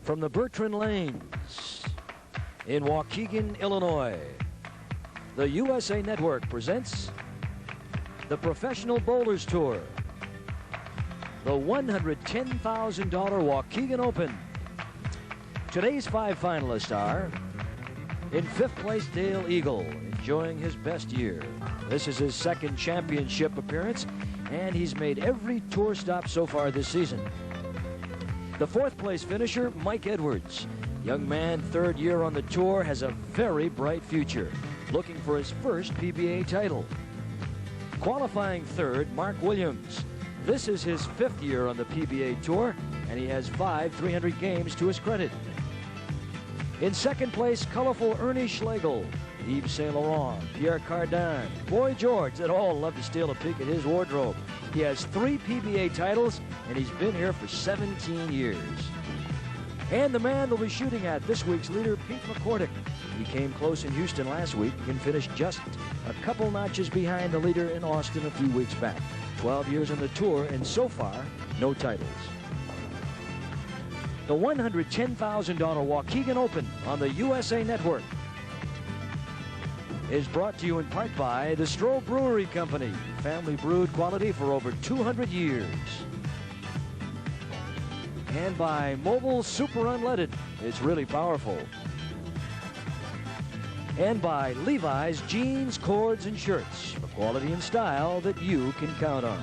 From the Bertrand Lanes in Waukegan, Illinois, the USA Network presents the Professional Bowlers Tour, the $110,000 Waukegan Open. Today's 5 finalists are: in 5th place, Dale Eagle, enjoying his best year. This is his 2nd championship appearance, and he's made every tour stop so far this season. The 4th place finisher, Mike Edwards. Young man, 3rd year on the tour, has a very bright future, looking for his first PBA title. Qualifying 3rd, Mark Williams. This is his 5th year on the PBA tour, and he has 5 300 games to his credit. In 2nd place, colorful Ernie Schlegel, Yves Saint Laurent, Pierre Cardin, Boy George, that all love to steal a peek at his wardrobe. He has 3 PBA titles, and he's been here for 17 years. And the man they'll be shooting at, this week's leader, Pete McCordic. He came close in Houston last week and finished just a couple notches behind the leader in Austin a few weeks back. 12 years on the tour, and so far, no titles. The $110,000 Waukegan Open on the USA Network is brought to you in part by the Stroh Brewery Company, family brewed quality for over 200 years. And by Mobil Super Unleaded, it's really powerful. And by Levi's Jeans, Cords, and Shirts, for quality and style that you can count on.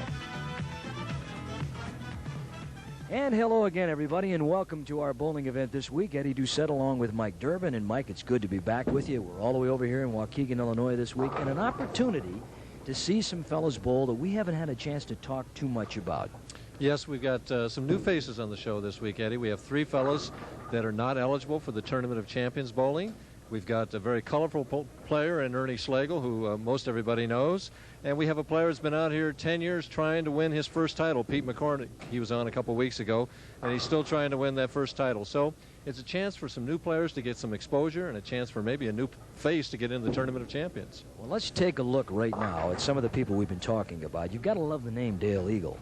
And hello again, everybody, and welcome to our bowling event this week. Eddie Doucette along with Mike Durbin. And Mike, it's good to be back with you. We're all the way over here in Waukegan, Illinois this week, and an opportunity to see some fellas bowl that we haven't had a chance to talk too much about. Yes, we've got some new faces on the show this week, Eddie. We have 3 fellows that are not eligible for the Tournament of Champions bowling. We've got a very colorful player in Ernie Schlegel, who most everybody knows. And we have a player who's been out here 10 years trying to win his first title, Pete McCordic. He was on a couple weeks ago, and he's still trying to win that first title. So it's a chance for some new players to get some exposure and a chance for maybe a new face to get in the Tournament of Champions. Well, let's take a look right now at some of the people we've been talking about. You've got to love the name Dale Eagle.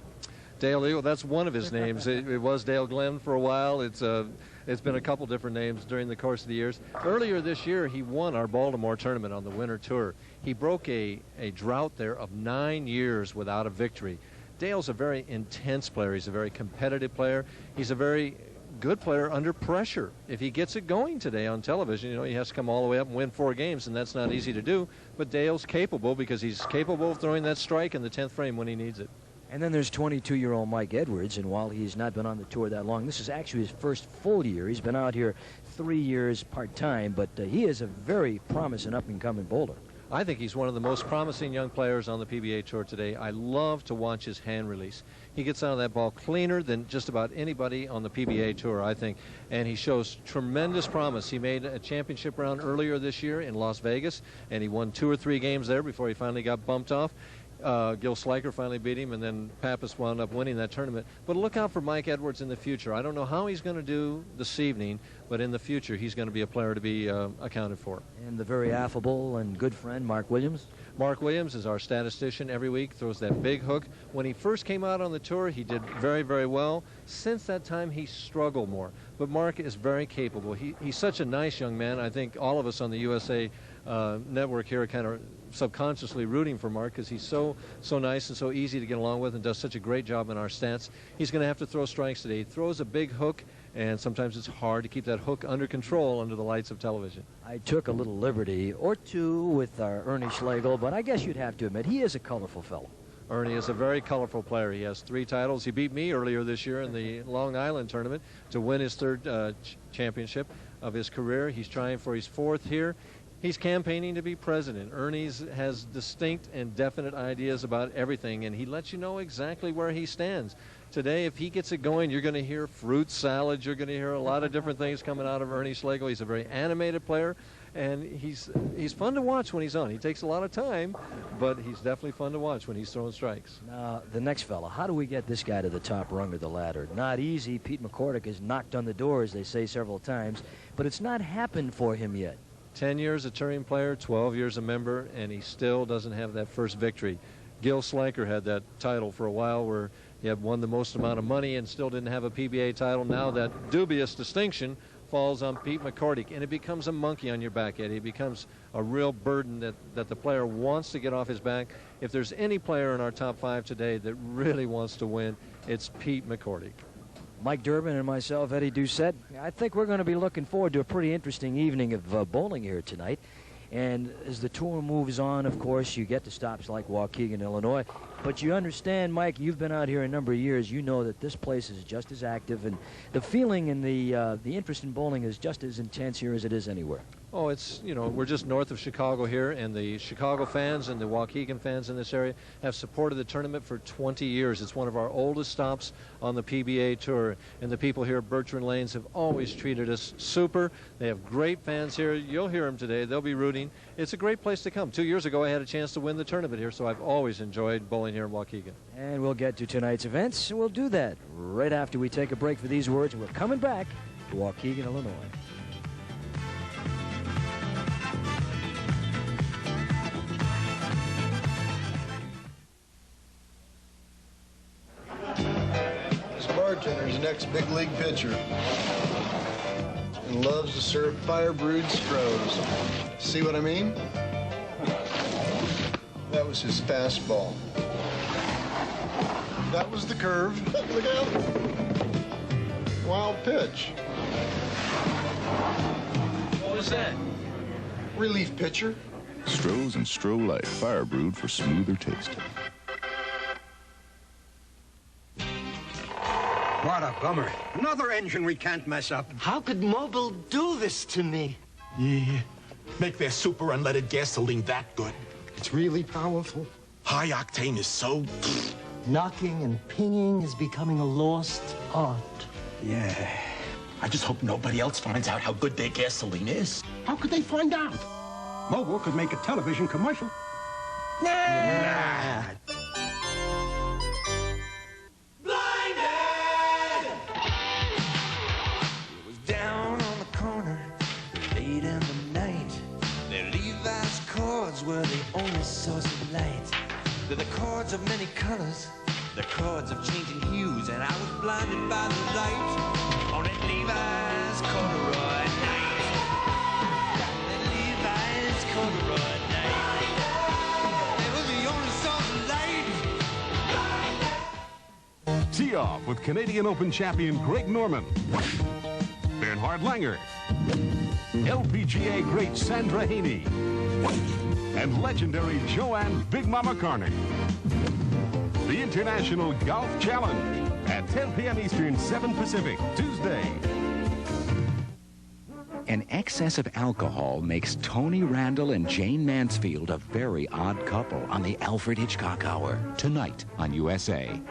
Dale Eagle, that's one of his names. It was Dale Glenn for a while. It's been a couple different names during the course of the years. Earlier this year, he won our Baltimore tournament on the winter tour. He broke a drought there of 9 years without a victory. Dale's a very intense player. He's a very competitive player. He's a very good player under pressure. If he gets it going today on television, you know, he has to come all the way up and win 4 games, and that's not easy to do. But Dale's capable, because he's capable of throwing that strike in the 10th frame when he needs it. And then there's 22-year-old Mike Edwards, and while he's not been on the tour that long, this is actually his first full year. He's been out here 3 years part-time, but he is a very promising up-and-coming bowler. I think he's one of the most promising young players on the PBA Tour today. I love to watch his hand release. He gets out of that ball cleaner than just about anybody on the PBA Tour, I think, and he shows tremendous promise. He made a championship round earlier this year in Las Vegas, and he won 2 or 3 games there before he finally got bumped off. Gil Sliker finally beat him, and then Pappas wound up winning that tournament. But look out for Mike Edwards in the future. I don't know how he's going to do this evening, but in the future he's going to be a player to be accounted for. And the very affable and good friend, Mark Williams. Mark Williams is our statistician every week, throws that big hook. When he first came out on the tour, he did very, very well. Since that time, he struggled more. But Mark is very capable. He's such a nice young man. I think all of us on the USA Network here are kind of subconsciously rooting for Mark, because he's so nice and so easy to get along with and does such a great job in our stats. He's going to have to throw strikes today. He throws a big hook, and sometimes it's hard to keep that hook under control under the lights of television. I took a little liberty or two with Ernie Schlegel, but I guess you'd have to admit he is a colorful fellow. Ernie is a very colorful player. He has 3 titles. He beat me earlier this year in the Long Island tournament to win his 3rd championship of his career. He's trying for his 4th here. He's campaigning to be president. Ernie has distinct and definite ideas about everything, and he lets you know exactly where he stands. Today, if he gets it going, you're going to hear fruit salad. You're going to hear a lot of different things coming out of Ernie Schlegel. He's a very animated player, and he's fun to watch when he's on. He takes a lot of time, but he's definitely fun to watch when he's throwing strikes. Now, the next fella, how do we get this guy to the top rung of the ladder? Not easy. Pete McCordic has knocked on the door, as they say, several times, but it's not happened for him yet. 10 years a touring player, 12 years a member, and he still doesn't have that first victory. Gil Sliker had that title for a while, where He had won the most amount of money and still didn't have a PBA title. Now that dubious distinction falls on Pete McCordic, and it becomes a monkey on your back, Eddie. It becomes a real burden that the player wants to get off his back. If there's any player in our top 5 today that really wants to win, it's Pete McCordic. Mike Durbin and myself, Eddie Doucette, I think we're going to be looking forward to a pretty interesting evening of bowling here tonight. And as the tour moves on, of course, you get to stops like Waukegan, Illinois. But you understand, Mike, you've been out here a number of years. You know that this place is just as active, and the feeling and the interest in bowling is just as intense here as it is anywhere. Oh, it's, you know, we're just north of Chicago here, and the Chicago fans and the Waukegan fans in this area have supported the tournament for 20 years. It's one of our oldest stops on the PBA Tour, and the people here at Bertrand Lanes have always treated us super. They have great fans here. You'll hear them today. They'll be rooting. It's a great place to come. 2 years ago, I had a chance to win the tournament here, so I've always enjoyed bowling here in Waukegan. And we'll get to tonight's events, and we'll do that right after we take a break for these words. We're coming back to Waukegan, Illinois. Bartender's next big league pitcher and loves to serve fire brewed Strohs. See what I mean? That was his fastball. That was the curve. Look out. Wild pitch. What was that? Relief pitcher. Strohs and Stroh Light, fire brewed for smoother taste. What a bummer. Another engine we can't mess up. How could Mobil do this to me? Yeah, make their super unleaded gasoline that good. It's really powerful. High octane is so... Knocking and pinging is becoming a lost art. Yeah. I just hope nobody else finds out how good their gasoline is. How could they find out? Mobil could make a television commercial. Nah. Were the only source of light. They're the chords of many colors, the chords of changing hues, and I was blinded by the light on that Levi's corduroy night. That Levi's corduroy night. They were the only source of light. Tee off with Canadian Open champion Greg Norman, Bernhard Langer, LPGA great Sandra Haney, and legendary Joanne Big Mama Carney. The International Golf Challenge at 10 p.m. Eastern, 7 Pacific, Tuesday. An excess of alcohol makes Tony Randall and Jane Mansfield a very odd couple on the Alfred Hitchcock Hour, tonight on USA.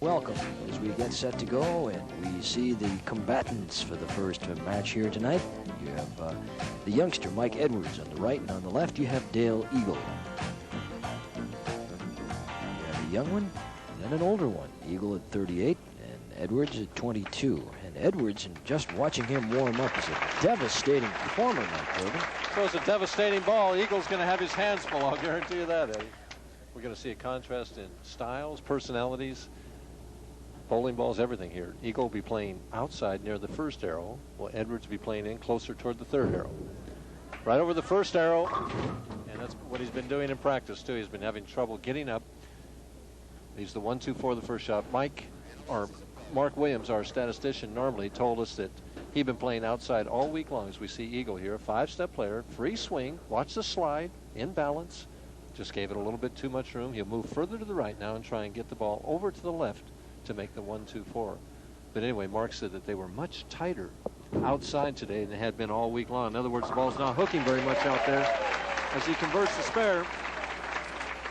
Welcome as we get set to go, and we see the combatants for the first match here tonight. You have the youngster Mike Edwards on the right, and on the left you have Dale Eagle. You have a young one and an older one. Eagle at 38 and Edwards at 22. And Edwards, and just watching him warm up, is a devastating performer, Mike Durbin. So it's a devastating ball. Eagle's going to have his hands full, I'll guarantee you that, Eddie. We're going to see a contrast in styles, personalities, bowling balls, everything here. Eagle will be playing outside near the first arrow, while Edwards will be playing in closer toward the third arrow. Right over the first arrow, and that's what he's been doing in practice too. He's been having trouble getting up. He's the 1-2 for the first shot. Mark Williams, our statistician, normally told us that he'd been playing outside all week long. As we see Eagle here, a 5-step player, free swing, watch the slide, in balance. Just gave it a little bit too much room. He'll move further to the right now and try and get the ball over to the left to make the 1-2-4. But anyway, Mark said that they were much tighter outside today than they had been all week long. In other words, the ball's not hooking very much out there as he converts the spare.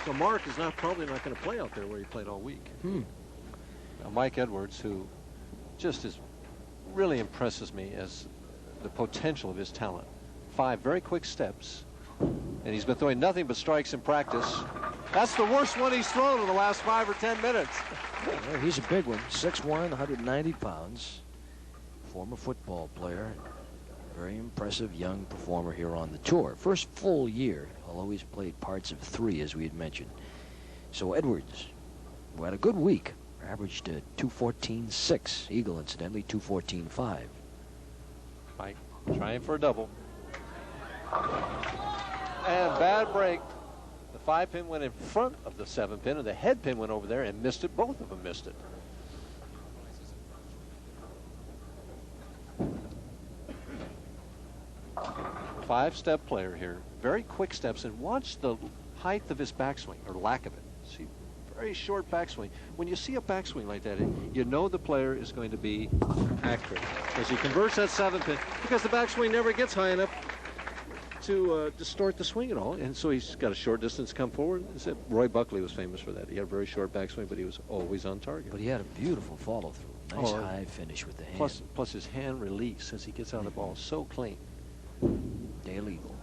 So Mark is probably not going to play out there where he played all week. Now, Mike Edwards, who just really impresses me as the potential of his talent. 5 very quick steps, and he's been throwing nothing but strikes in practice. That's the worst one he's thrown in the last 5 or 10 minutes. Well, he's a big one, 6'1", 190 pounds, former football player, very impressive young performer here on the tour. First full year, although he's played parts of 3, as we had mentioned. So Edwards who had a good week. Averaged 214.6. Eagle, incidentally, 214.5. Mike trying for a double. And bad break. The 5-pin went in front of the 7-pin, and the head pin went over there and missed it. Both of them missed it. Five-step player here. Very quick steps, and watch the height of his backswing, or lack of it. See, very short backswing. When you see a backswing like that, you know the player is going to be accurate as he converts that 7-pin, because the backswing never gets high enough to distort the swing at all, and so he's got a short distance come forward. Roy Buckley was famous for that. He had a very short backswing, but he was always on target. But he had a beautiful follow-through. Nice high finish with the hand. Plus his hand release as he gets out of the ball, so clean. Dale Eagle.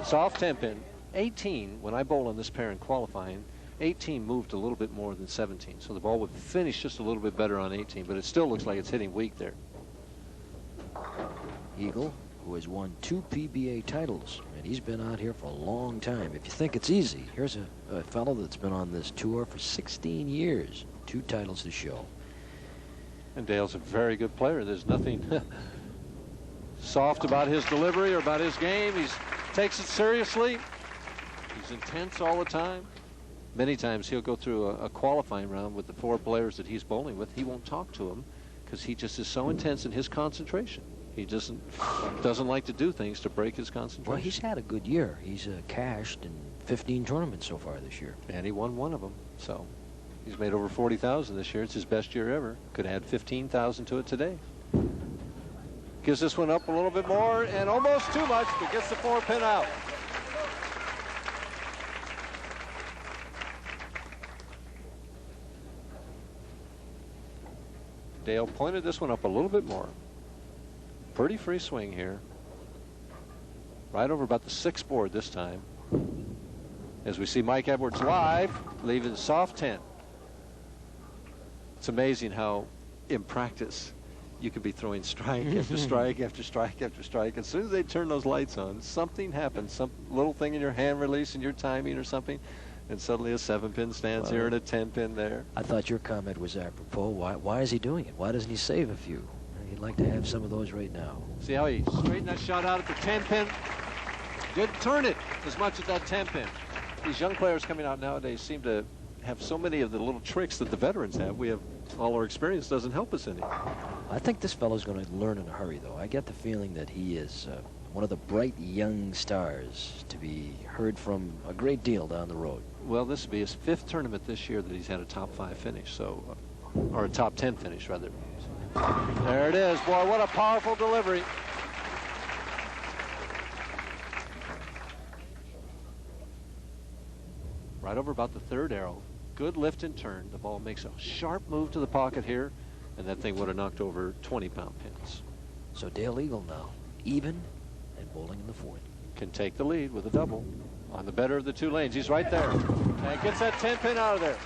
Soft 10-pin. 18, when I bowl on this pair in qualifying, 18 moved a little bit more than 17, so the ball would finish just a little bit better on 18, but it still looks like it's hitting weak there. Eagle, who has won 2 PBA titles, and he's been out here for a long time. If you think it's easy, here's a fellow that's been on this tour for 16 years. 2 titles to show. And Dale's a very good player. There's nothing soft about his delivery or about his game. He takes it seriously. He's intense all the time. Many times he'll go through a qualifying round with the 4 players that he's bowling with. He won't talk to them because he just is so intense in his concentration. He doesn't like to do things to break his concentration. Well, he's had a good year. He's cashed in 15 tournaments so far this year. And he won one of them. So he's made over 40,000 this year. It's his best year ever. Could add 15,000 to it today. Gives this one up a little bit more, and almost too much, but gets the 4-pin out. Dale pointed this one up a little bit more. Pretty free swing here. Right over about the 6th board this time. As we see Mike Edwards live, leaving soft 10. It's amazing how, in practice, you could be throwing strike after strike after strike after strike. As soon as they turn those lights on, something happens. Some little thing in your hand release and your timing or something, and suddenly a 7-pin stands here and a 10-pin there. I thought your comment was apropos. Why is he doing it? Why doesn't he save a few? He'd like to have some of those right now. See how he straightened that shot out at the 10-pin? Didn't turn it as much as that 10-pin. These young players coming out nowadays seem to have so many of the little tricks that the veterans have. We have all our experience doesn't help us any. I think this fellow's going to learn in a hurry, though. I get the feeling that he is one of the bright young stars to be heard from a great deal down the road. Well, this will be his 5th tournament this year that he's had a top 5 finish, so, or a top 10 finish rather. There it is. Boy, what a powerful delivery. Right over about the 3rd arrow. Good lift and turn. The ball makes a sharp move to the pocket here, and that thing would have knocked over 20-pound pins. So Dale Eagle now, even and bowling in the 4th. Can take the lead with a double on the better of the 2 lanes. He's right there. And gets that 10-pin out of there.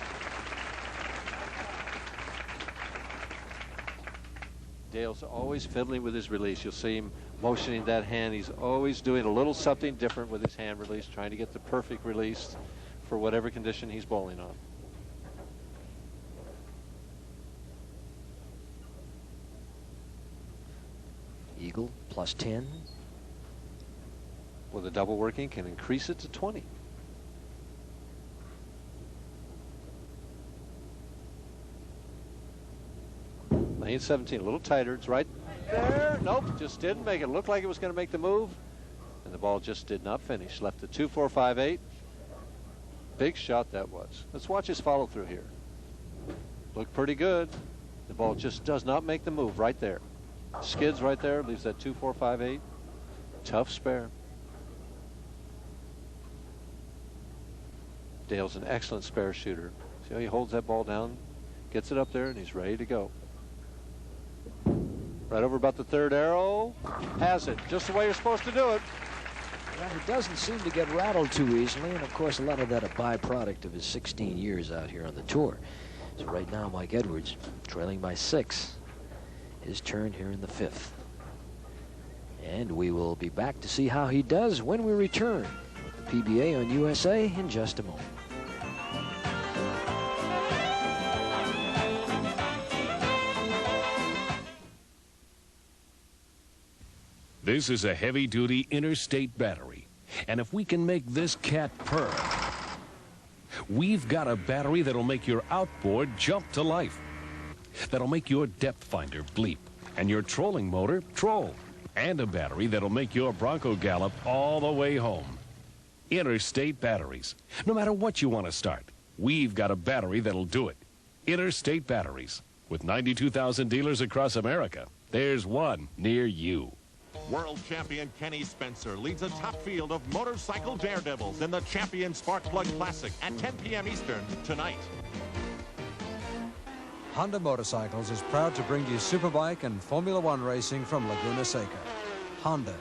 Dale's always fiddling with his release. You'll see him motioning that hand. He's always doing a little something different with his hand release, trying to get the perfect release for whatever condition he's bowling on. Eagle plus 10. With a double working, can increase it to 20. Lane 17, a little tighter. It's right there. Nope, just didn't make it. Looked like it was going to make the move, and the ball just did not finish. Left at 2-4-5-8. Big shot that was. Let's watch his follow through here. Looked pretty good. The ball just does not make the move right there. Skids right there, leaves that 2-4-5-8. Tough spare. Dale's an excellent spare shooter. See how he holds that ball down, gets it up there, and he's ready to go. Right over about the 3rd arrow. Has it. Just the way you're supposed to do it. Well, he doesn't seem to get rattled too easily, and of course a lot of that a byproduct of his 16 years out here on the tour. So right now Mike Edwards trailing by 6. His turn here in the 5th. And we will be back to see how he does when we return with the PBA on USA in just a moment. This is a heavy-duty interstate battery. And if we can make this cat purr, we've got a battery that'll make your outboard jump to life. That'll make your depth finder bleep and your trolling motor troll. And a battery that'll make your Bronco gallop all the way home. Interstate batteries. No matter what you want to start, we've got a battery that'll do it. Interstate batteries. With 92,000 dealers across America, there's one near you. World champion Kenny Spencer leads a top field of motorcycle daredevils in the Champion Spark Plug Classic at 10 p.m. Eastern tonight. Honda Motorcycles is proud to bring you Superbike and Formula One racing from Laguna Seca. Honda,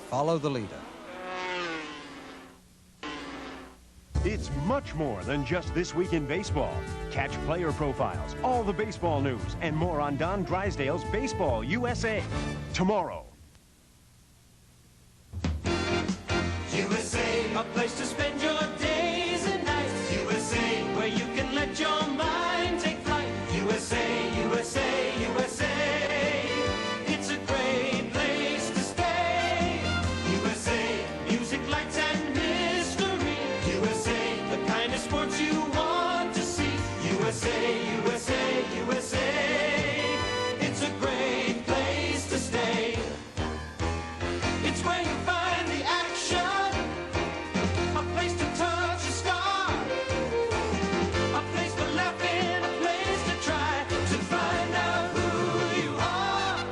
follow the leader. It's much more than just This Week in Baseball. Catch player profiles, all the baseball news, and more on Don Drysdale's Baseball USA tomorrow. USA, a place to spend your days and nights. USA, where you can let your mind take flight. USA, USA, USA. It's a great place to stay. USA, music, lights, and mystery. USA, the kind of sports you want to see. USA, USA, USA. It's a great place to stay. It's where you find the action. A place to touch a star. A place for laughing, a place to try to find out who you are.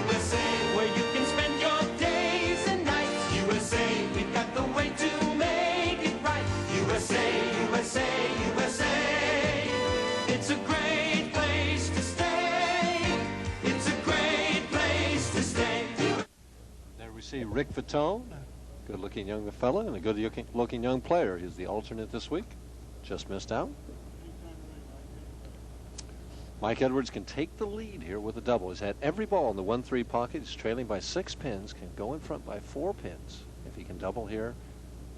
USA, where you can spend your days and nights. USA, we've got the way to make it right. USA, USA, USA. It's a great place to stay. It's a great place to stay. There we see Rick Fatone, good-looking young fella and a good-looking young player. He's the alternate this week. Just missed out. Mike Edwards can take the lead here with a double. He's had every ball in the 1-3 pocket. He's trailing by 6 pins, can go in front by 4 pins if he can double here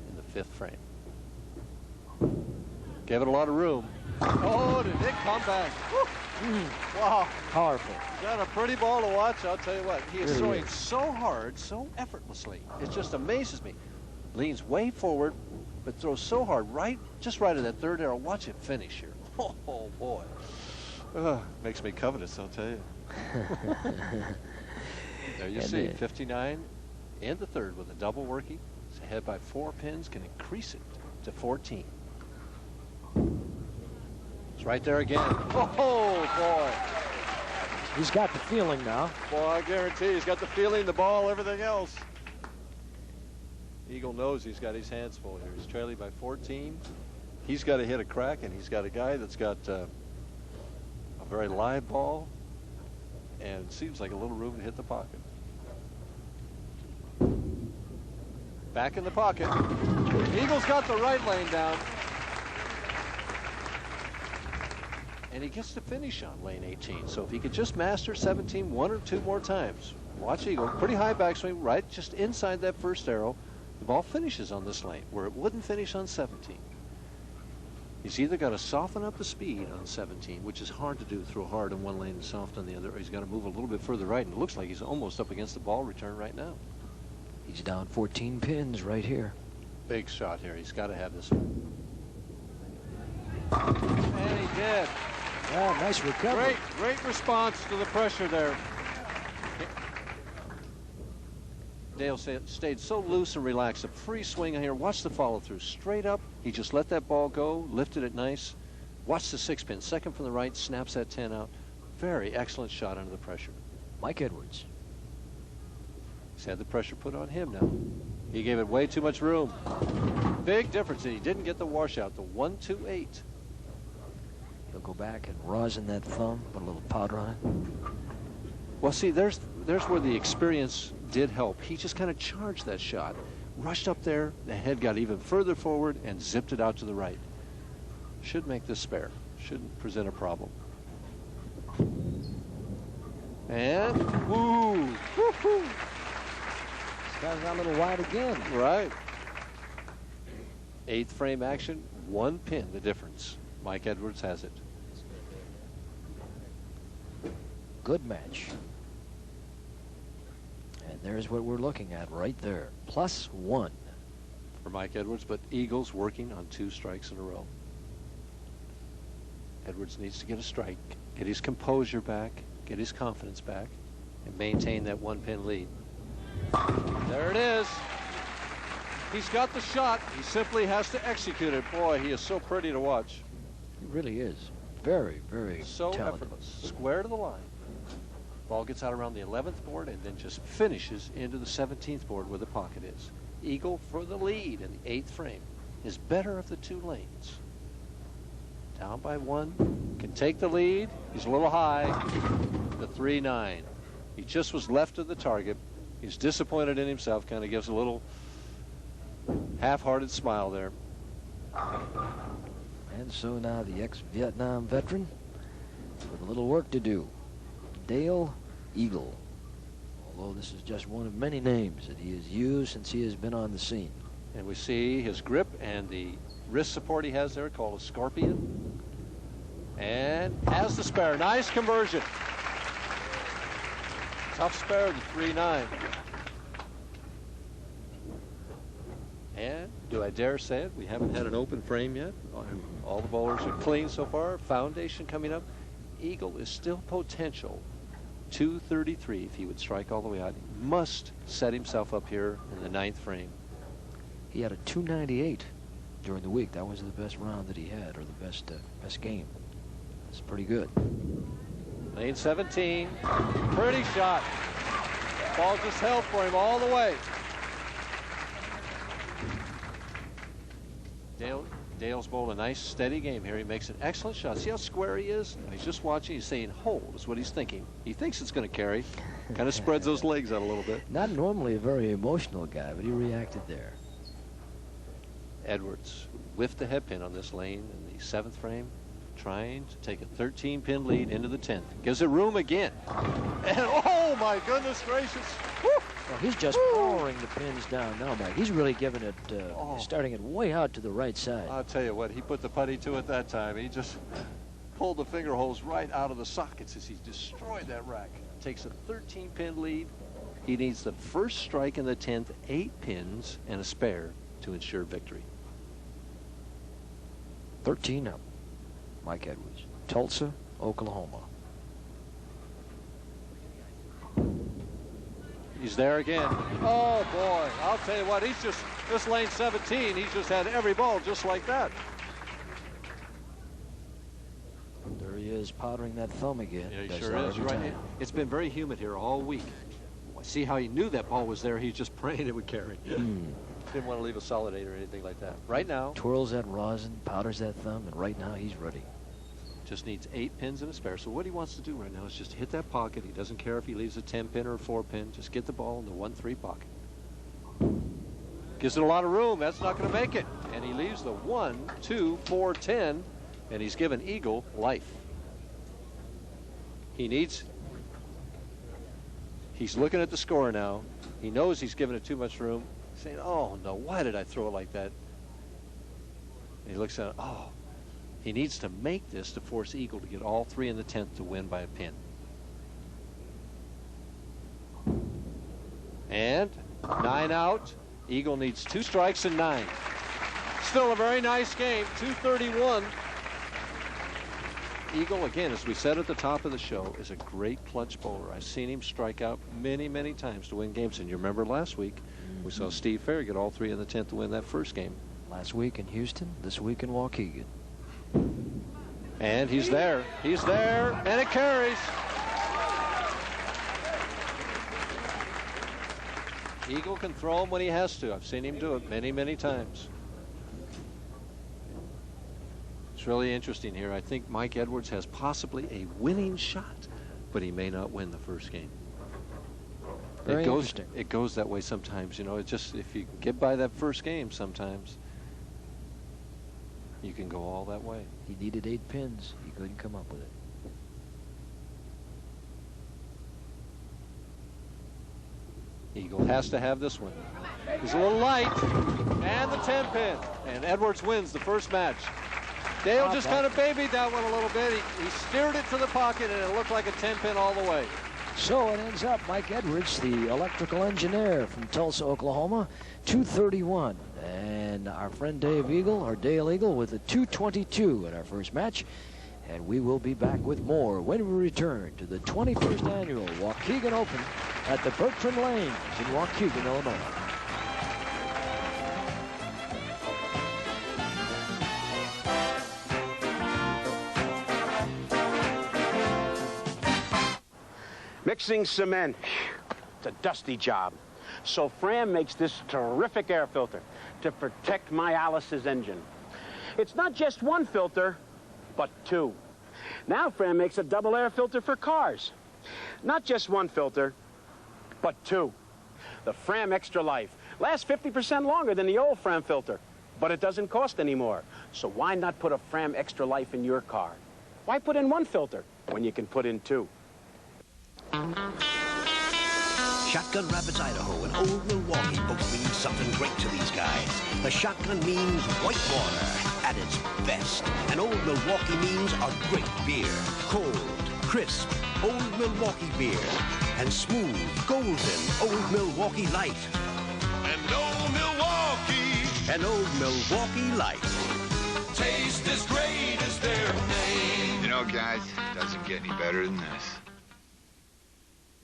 in the 5th frame. Gave it a lot of room. Oh, did it come back? Wow. Powerful. Got a pretty ball to watch, I'll tell you what. He is throwing so hard, so effortlessly. It just amazes me. Leans way forward, but throws so hard, just right at that 3rd arrow. Watch it finish here. Oh boy. Makes me covetous, I'll tell you. There you see, 59 in the 3rd with a double working. He's ahead by 4 pins, can increase it to 14. It's right there again. Oh, boy. He's got the feeling now. Boy, I guarantee he's got the feeling, the ball, everything else. Eagle knows he's got his hands full here. He's trailing by 14. He's got to hit a crack, and he's got a guy that's got a very live ball, and it seems like a little room to hit the pocket. Back in the pocket. Eagle's got the right lane down. And he gets to finish on lane 18. So if he could just master 17 1 or 2 more times. Watch Eagle, pretty high backswing, right just inside that 1st arrow. The ball finishes on this lane where it wouldn't finish on 17. He's either got to soften up the speed on 17, which is hard to do, throw hard in one lane and soft on the other, or he's got to move a little bit further right, and it looks like he's almost up against the ball return right now. He's down 14 pins right here. Big shot here. He's got to have this one. And he did. Oh, nice recovery. Great response to the pressure there. Dale stayed so loose and relaxed. A free swing here. Watch the follow through. Straight up. He just let that ball go, lifted it nice. Watch the 6 pin. 2nd from the right, snaps that 10 out. Very excellent shot under the pressure. Mike Edwards. He's had the pressure put on him now. He gave it way too much room. Big difference. He didn't get the washout. The 1-2-8. He'll go back and rosin that thumb, put a little powder on it. Well, see, there's where the experience did help. He just kind of charged that shot, rushed up there, the head got even further forward, and zipped it out to the right. Should make this spare. Shouldn't present a problem. And, woo! Woo-hoo! This guy's got a little wide again. Right. 8th frame action, 1 pin, the difference. Mike Edwards has it. Good match. And there's what we're looking at right there. +1. For Mike Edwards, but Eagles working on 2 strikes in a row. Edwards needs to get a strike, get his composure back, get his confidence back, and maintain that 1-pin lead. There it is. He's got the shot. He simply has to execute it. Boy, he is so pretty to watch. He really is. Very, very so talented. Effortless. Square to the line. Ball gets out around the 11th board and then just finishes into the 17th board where the pocket is. Eagle for the lead in the 8th frame. Is better of the 2 lanes. Down by 1. Can take the lead. He's a little high. The 3-9. He just was left of the target. He's disappointed in himself. Kind of gives a little half-hearted smile there. And so now the ex-Vietnam veteran with a little work to do. Dale Eagle. Although this is just one of many names that he has used since he has been on the scene. And we see his grip and the wrist support he has there called a scorpion. And has the spare. Nice conversion. Tough spare, the 3-9. And do I dare say it? We haven't had an open frame yet. All the bowlers are clean so far. Foundation coming up. Eagle is still potential. 233 if he would strike all the way out. He must set himself up here in the 9th frame. He had a 298 during the week. That was the best round that he had, or the best game. That's pretty good. Lane 17. Pretty shot. Ball just held for him all the way. Dale's bowled a nice steady game here. He makes an excellent shot. See how square he is? He's just watching. He's saying hold is what he's thinking. He thinks it's going to carry. Kind of spreads those legs out a little bit. Not normally a very emotional guy, but he reacted there. Edwards whiffed the head pin on this lane in the 7th frame, trying to take a 13-pin lead into the 10th. Gives it room again. And oh my goodness gracious. Woo! Well, he's just pouring the pins down now, Mike. He's really giving it, starting it way out to the right side. I'll tell you what, he put the putty to it that time. He just pulled the finger holes right out of the sockets as he destroyed that rack. Takes a 13-pin lead. He needs the first strike in the 10th, 8 pins and a spare to ensure victory. 13 up. Mike Edwards, Tulsa, Oklahoma. He's there again. Oh boy, I'll tell you what, he's just, this lane 17, he's just had every ball just like that. There he is, powdering that thumb again. Yeah, he sure is. Right. It's been very humid here all week. See how he knew that ball was there. He's just praying it would carry. Didn't want to leave a solid 8 or anything like that. Right now. Twirls that rosin, powders that thumb, and right now he's ready. Just needs 8 pins and a spare. So what he wants to do right now is just hit that pocket. He doesn't care if he leaves a 10-pin or a 4-pin. Just get the ball in the 1-3 pocket. Gives it a lot of room. That's not going to make it. And he leaves the 1, 2, 4, 10, and he's given Eagle life. He's looking at the score now. He knows he's given it too much room. He's saying, oh no, why did I throw it like that? And he looks at it, oh. He needs to make this to force Eagle to get all 3 in the 10th to win by a pin. And 9 out. Eagle needs 2 strikes and 9. Still a very nice game. 231. Eagle, again, as we said at the top of the show, is a great clutch bowler. I've seen him strike out many, many times to win games. And you remember last week, we saw Steve Fair get all 3 in the 10th to win that first game. Last week in Houston, this week in Waukegan. And he's there. He's there. And it carries. Eagle can throw him when he has to. I've seen him do it many, many times. It's really interesting here. I think Mike Edwards has possibly a winning shot, but he may not win the first game. Very interesting. It goes that way sometimes. You know, it just, if you can get by that first game sometimes, you can go all that way. He needed 8 pins. He couldn't come up with it. Eagle has to have this one. He's a little light. And the 10 pin. And Edwards wins the first match. Dale just kind of babied that one a little bit. He steered it to the pocket, and it looked like a 10 pin all the way. So it ends up Mike Edwards, the electrical engineer from Tulsa, Oklahoma, 231. And our friend Dale Eagle with a 222 in our first match. And we will be back with more when we return to the 21st annual Waukegan Open at the Bertrand Lanes in Waukegan, Illinois. Mixing cement, it's a dusty job. So Fram makes this terrific air filter to protect my Alice's engine. It's not just one filter, but two. Now Fram makes a double air filter for cars. Not just one filter, but two. The Fram Extra Life lasts 50% longer than the old Fram filter, but it doesn't cost any more. So why not put a Fram Extra Life in your car? Why put in one filter when you can put in two? Shotgun Rapids, Idaho, and Old Milwaukee both mean something great to these guys. The shotgun means white water at its best, and Old Milwaukee means a great beer. Cold, crisp, Old Milwaukee beer, and smooth, golden Old Milwaukee Light. And Old Milwaukee. And Old Milwaukee Light. Taste as great as their name. You know, guys, it doesn't get any better than this.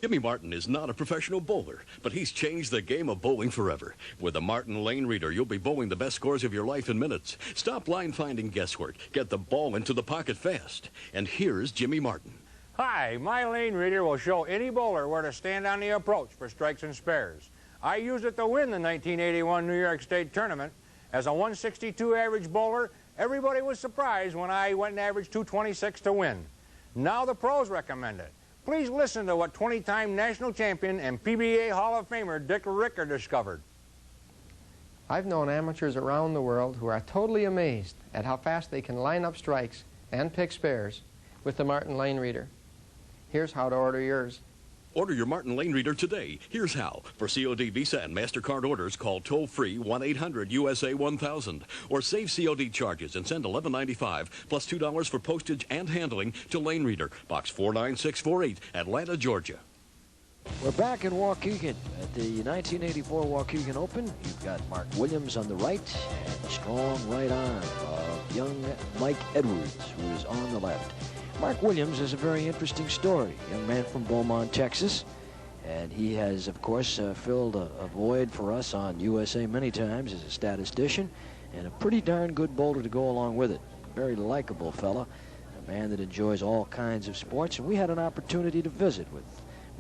Jimmy Martin is not a professional bowler, but he's changed the game of bowling forever. With the Martin Lane Reader, you'll be bowling the best scores of your life in minutes. Stop line-finding guesswork. Get the ball into the pocket fast. And here's Jimmy Martin. Hi, my Lane Reader will show any bowler where to stand on the approach for strikes and spares. I used it to win the 1981 New York State Tournament. As a 162 average bowler, everybody was surprised when I went and averaged 226 to win. Now the pros recommend it. Please listen to what 20-time national champion and PBA Hall of Famer Dick Ricker discovered. I've known amateurs around the world who are totally amazed at how fast they can line up strikes and pick spares with the Martin Lane Reader. Here's how to order yours. Order your Martin Lane Reader today. Here's how. For COD, Visa, and MasterCard orders, call toll-free 1-800-USA-1000. Or save COD charges and send $11.95 plus $2 for postage and handling to Lane Reader, Box 49648, Atlanta, Georgia. We're back in Waukegan at the 1984 Waukegan Open. You've got Mark Williams on the right and strong right arm of young Mike Edwards, who is on the left. Mark Williams is a very interesting story. Young man from Beaumont, Texas. And he has, of course, filled a void for us on USA many times as a statistician. And a pretty darn good bowler to go along with it. Very likable fella. A man that enjoys all kinds of sports. And we had an opportunity to visit with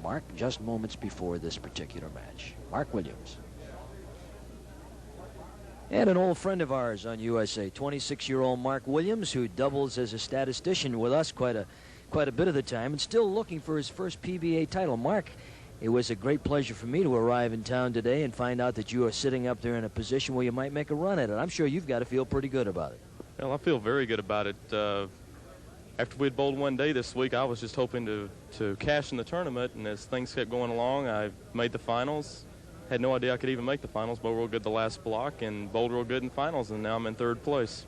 Mark just moments before this particular match. Mark Williams. And an old friend of ours on USA, 26-year-old Mark Williams, who doubles as a statistician with us quite a bit of the time and still looking for his first PBA title. Mark, it was a great pleasure for me to arrive in town today and find out that you are sitting up there in a position where you might make a run at it. I'm sure you've got to feel pretty good about it. Well, I feel very good about it. After we'd bowled one day this week, I was just hoping to cash in the tournament, and as things kept going along, I made the finals. Had no idea I could even make the finals. Bowled real good the last block and bowled real good in finals, and now I'm in third place.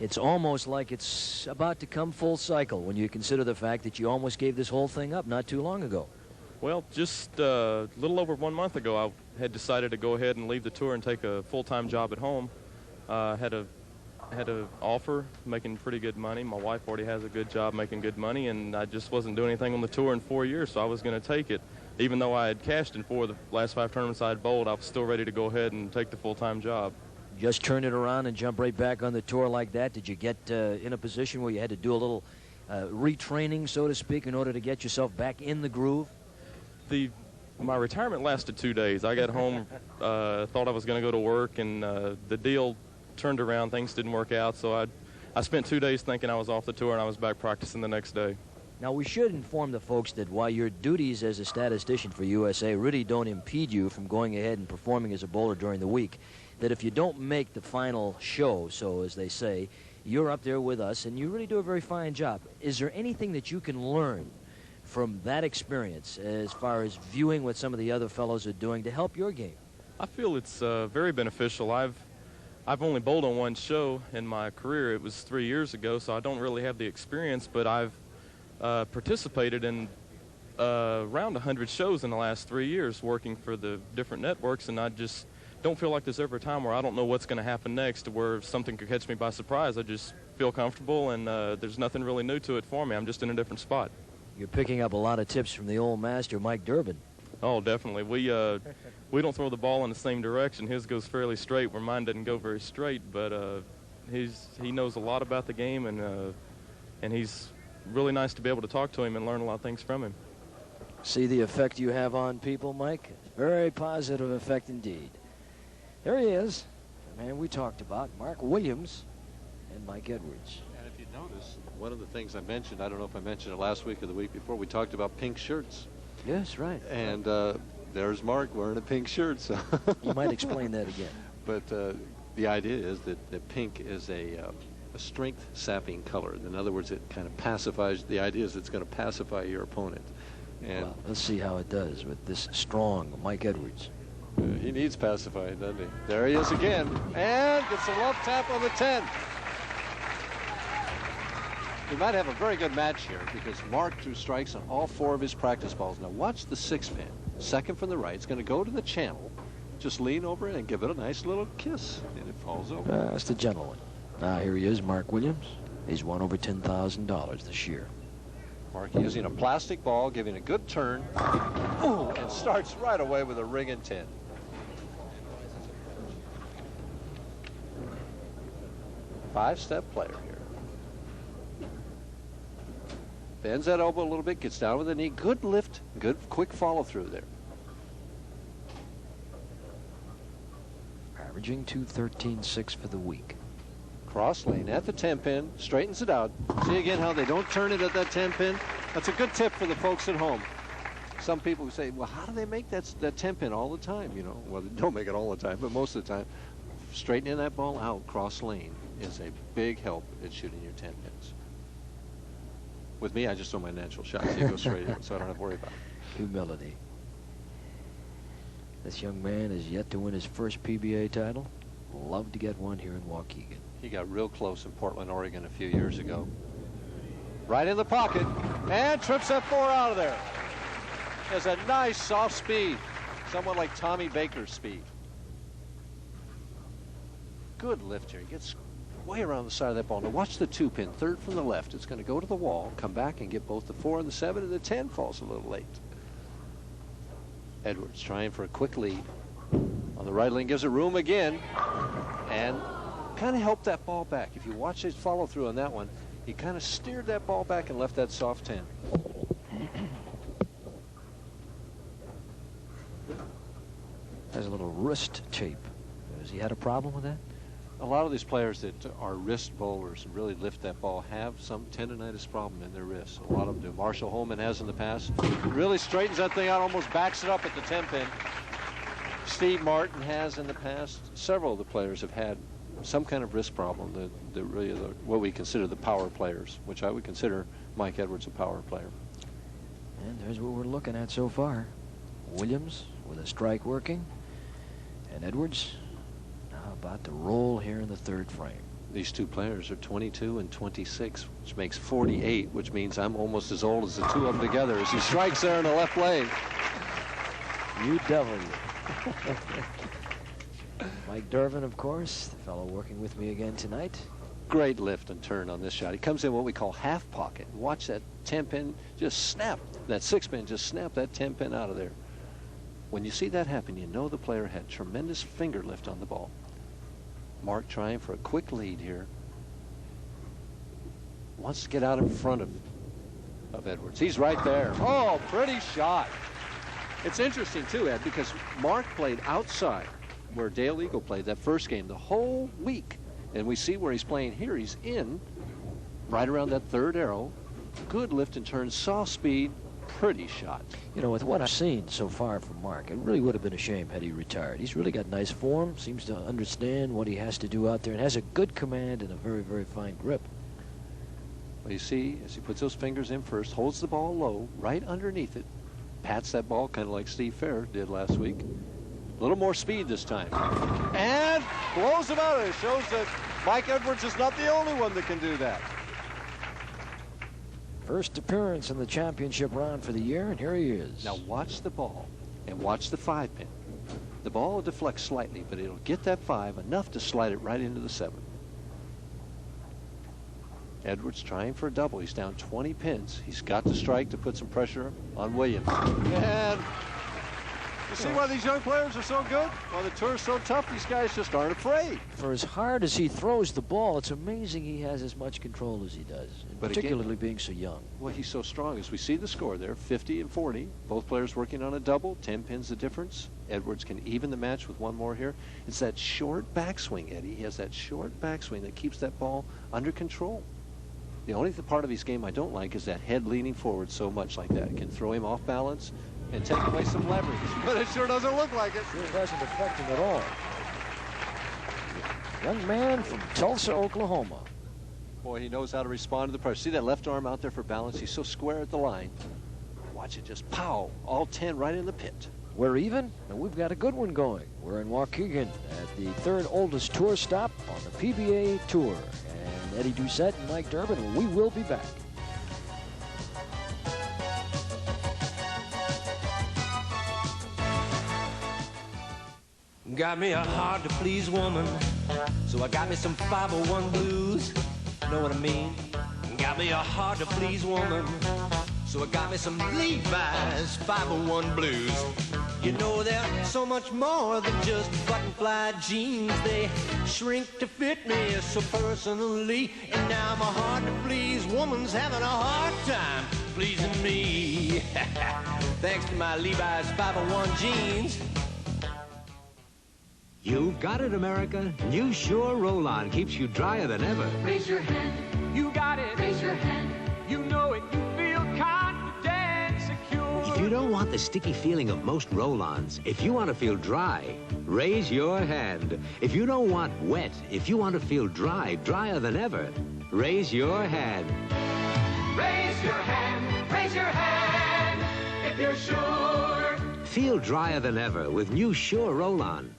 It's almost like it's about to come full cycle when you consider the fact that you almost gave this whole thing up not too long ago. Well, just a little over 1 month ago, I had decided to go ahead and leave the tour and take a full-time job at home. Had an offer making pretty good money. My wife already has a good job making good money, and I just wasn't doing anything on the tour in 4 years, so I was going to take it. Even though I had cashed in 4 of the last 5 tournaments I had bowled, I was still ready to go ahead and take the full-time job. Just turn it around and jump right back on the tour like that? Did you get in a position where you had to do a little retraining, so to speak, in order to get yourself back in the groove? My retirement lasted 2 days. I got home, thought I was going to go to work, and the deal turned around. Things didn't work out, so I spent 2 days thinking I was off the tour, and I was back practicing the next day. Now, we should inform the folks that while your duties as a statistician for USA really don't impede you from going ahead and performing as a bowler during the week, that if you don't make the final show, so as they say, you're up there with us, and you really do a very fine job. Is there anything that you can learn from that experience as far as viewing what some of the other fellows are doing to help your game? I feel it's very beneficial. I've only bowled on one show in my career. It was 3 years ago, so I don't really have the experience, but I've participated in around 100 shows in the last 3 years working for the different networks, and I just don't feel like there's ever a time where I don't know what's going to happen next, where something could catch me by surprise. I just feel comfortable, and there's nothing really new to it for me. I'm just in a different spot. You're picking up a lot of tips from the old master, Mike Durbin. Oh, definitely. We don't throw the ball in the same direction. His goes fairly straight, where mine doesn't go very straight, but he knows a lot about the game, and he's really nice to be able to talk to him and learn a lot of things from him. See the effect you have on people, Mike? Very positive effect indeed. There he is, the man we talked about, Mark Williams and Mike Edwards. And if you notice, one of the things I mentioned, I don't know if I mentioned it last week or the week before, we talked about pink shirts. Yes, right. And there's Mark wearing a pink shirt. So you might explain that again. But the idea is that pink is a strength sapping color. In other words, it kind of pacifies. The idea is it's going to pacify your opponent. And well, let's see how it does with this strong Mike Edwards. He needs pacifying, doesn't he? There he is again, and gets a love tap on the 10. We might have a very good match here because Mark threw strikes on all 4 of his practice balls. Now watch the 6-pin. Second from the right. It's going to go to the channel. Just lean over it and give it a nice little kiss, and it falls over. That's the gentleman. Now here he is, Mark Williams. He's won over $10,000 this year. Mark using a plastic ball, giving a good turn, and starts right away with a ringing 10. Five-step player here. Bends that elbow a little bit, gets down with the knee. Good lift, good quick follow through there. Averaging 213.6 for the week. Cross lane at the 10-pin, straightens it out. See again how they don't turn it at that 10-pin? That's a good tip for the folks at home. Some people say, well, how do they make that 10-pin all the time? You know, well, they don't make it all the time, but most of the time. Straightening that ball out, cross lane, is a big help at shooting your 10 pins. With me, I just throw my natural shots. They go straight in, so I don't have to worry about it. Humility. This young man is yet to win his first PBA title. Love to get one here in Waukegan. He got real close in Portland, Oregon a few years ago. Right in the pocket, and trips that 4 out of there. Has a nice soft speed, somewhat like Tommy Baker's speed. Good lift here. He gets way around the side of that ball. Now watch the 2-pin, third from the left. It's going to go to the wall, come back and get both the 4 and the 7, and the 10 falls a little late. Edwards trying for a quick lead. On the right lane, gives it room again, and kind of helped that ball back. If you watch his follow through on that one, he kind of steered that ball back and left that soft 10. Has a little wrist tape. Has he had a problem with that? A lot of these players that are wrist bowlers and really lift that ball have some tendonitis problem in their wrists. A lot of them do. Marshall Holman has in the past. Really straightens that thing out, almost backs it up at the 10-pin. Steve Martin has in the past. Several of the players have had some kind of wrist problem. That really are what we consider the power players, which I would consider Mike Edwards a power player. And there's what we're looking at so far. Williams with a strike working, and Edwards now about to roll here in the 3rd frame. These two players are 22 and 26, which makes 48, which means I'm almost as old as the two of them together as he strikes there in the left lane. UW. Mike Durbin, of course, the fellow working with me again tonight. Great lift and turn on this shot. He comes in what we call half pocket. Watch that 10-pin just snap, that 6-pin just snap that 10-pin out of there. When you see that happen, you know the player had tremendous finger lift on the ball. Mark trying for a quick lead here. Wants to get out in front of Edwards. He's right there. Oh, pretty shot. It's interesting, too, Ed, because Mark played outside where Dale Eagle played that first game the whole week. And we see where he's playing here. He's in right around that 3rd arrow. Good lift and turn, soft speed, pretty shot. You know, with what I've seen so far from Mark, it really would have been a shame had he retired. He's really got nice form, seems to understand what he has to do out there, and has a good command and a very, very fine grip. Well, you see, as he puts those fingers in first, holds the ball low, right underneath it, pats that ball kind of like Steve Fair did last week. A little more speed this time. And blows him out. It shows that Mike Edwards is not the only one that can do that. First appearance in the championship round for the year, and here he is. Now watch the ball and watch the 5-pin. The ball will deflect slightly, but it'll get that 5 enough to slide it right into the 7. Edwards trying for a double. He's down 20 pins. He's got to strike to put some pressure on Williams. And you see why these young players are so good? Why the tour is so tough? These guys just aren't afraid. For as hard as he throws the ball, it's amazing he has as much control as he does, and particularly being so young. Well, he's so strong. As we see the score there, 50 and 40. Both players working on a double. 10 pins the difference. Edwards can even the match with one more here. It's that short backswing, Eddie. He has that short backswing that keeps that ball under control. The only part of his game I don't like is that head leaning forward so much like that. It can throw him off balance and take away some leverage. But it sure doesn't look like it. Sure doesn't affect him at all. Young man from Tulsa, Oklahoma. Boy, he knows how to respond to the pressure. See that left arm out there for balance? He's so square at the line. Watch it just pow, all 10 right in the pit. We're even, and we've got a good one going. We're in Waukegan at the 3rd oldest tour stop on the PBA Tour. And Eddie Doucette and Mike Durbin, and we will be back. Got me a hard-to-please woman, so I got me some 501 blues. Know what I mean? Got me a hard-to-please woman, so I got me some Levi's 501 blues. You know they're so much more than just button-fly jeans. They shrink to fit me so personally, and now my hard-to-please woman's having a hard time pleasing me. Thanks to my Levi's 501 jeans. You've got it, America. New Sure Roll-On keeps you drier than ever. Raise your hand. You got it. Raise your hand. You know it. You feel confident, secure. If you don't want the sticky feeling of most roll-ons, if you want to feel dry, raise your hand. If you don't want wet, if you want to feel dry, drier than ever, raise your hand. Raise your hand. Raise your hand. If you're sure. Feel drier than ever with new Sure Roll-On.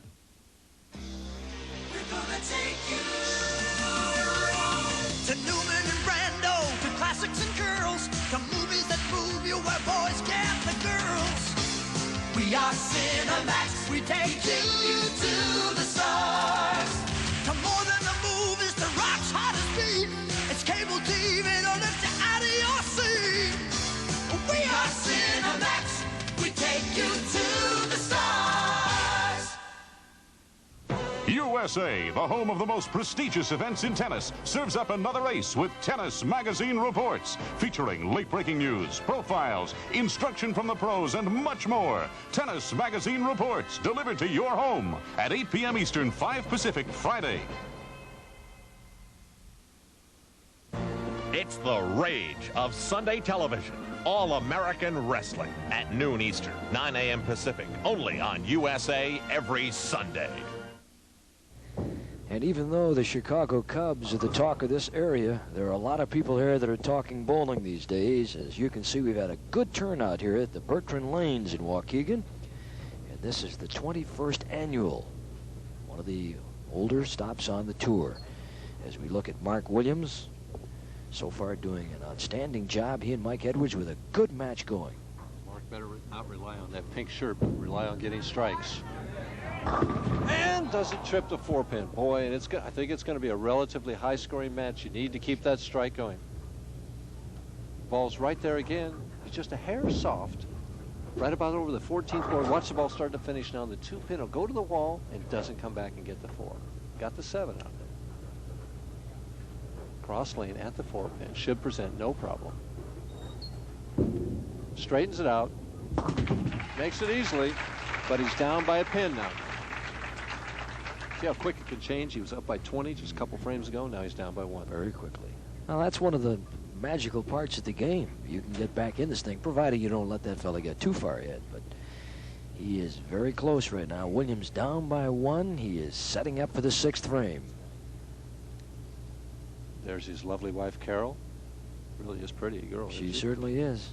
To Newman and Brando, to classics and girls, to movies that move you where boys get the girls. We are Cinemax, we take you to the stars. To more than the movies, to rock's hottest beat. It's cable TV to lift you out of your seat. We are Cinemax, we take you to the stars. USA, the home of the most prestigious events in tennis, serves up another ace with Tennis Magazine Reports, featuring late-breaking news, profiles, instruction from the pros, and much more. Tennis Magazine Reports, delivered to your home at 8 p.m. Eastern, 5 Pacific, Friday. It's the rage of Sunday television. All-American Wrestling at noon Eastern, 9 a.m. Pacific, only on USA every Sunday. And even though the Chicago Cubs are the talk of this area, there are a lot of people here that are talking bowling these days. As you can see, we've had a good turnout here at the Bertrand Lanes in Waukegan. And this is the 21st annual, one of the older stops on the tour. As we look at Mark Williams, so far doing an outstanding job. He and Mike Edwards with a good match going. Mark better not rely on that pink shirt, but rely on getting strikes. And doesn't trip the 4-pin. Boy, and I think it's going to be a relatively high-scoring match. You need to keep that strike going. Ball's right there again. It's just a hair soft. Right about over the 14th board. Watch the ball start to finish now. The 2-pin will go to the wall and doesn't come back and get the 4. Got the 7 out there. Cross lane at the 4-pin. Should present no problem. Straightens it out. Makes it easily, but he's down by a pin now. See how quick it can change? He was up by 20 just a couple frames ago. Now he's down by 1. Very quickly. Now, that's one of the magical parts of the game. You can get back in this thing, provided you don't let that fella get too far ahead. But he is very close right now. Williams down by 1. He is setting up for the 6th frame. There's his lovely wife, Carol. Really is pretty girl. She certainly is.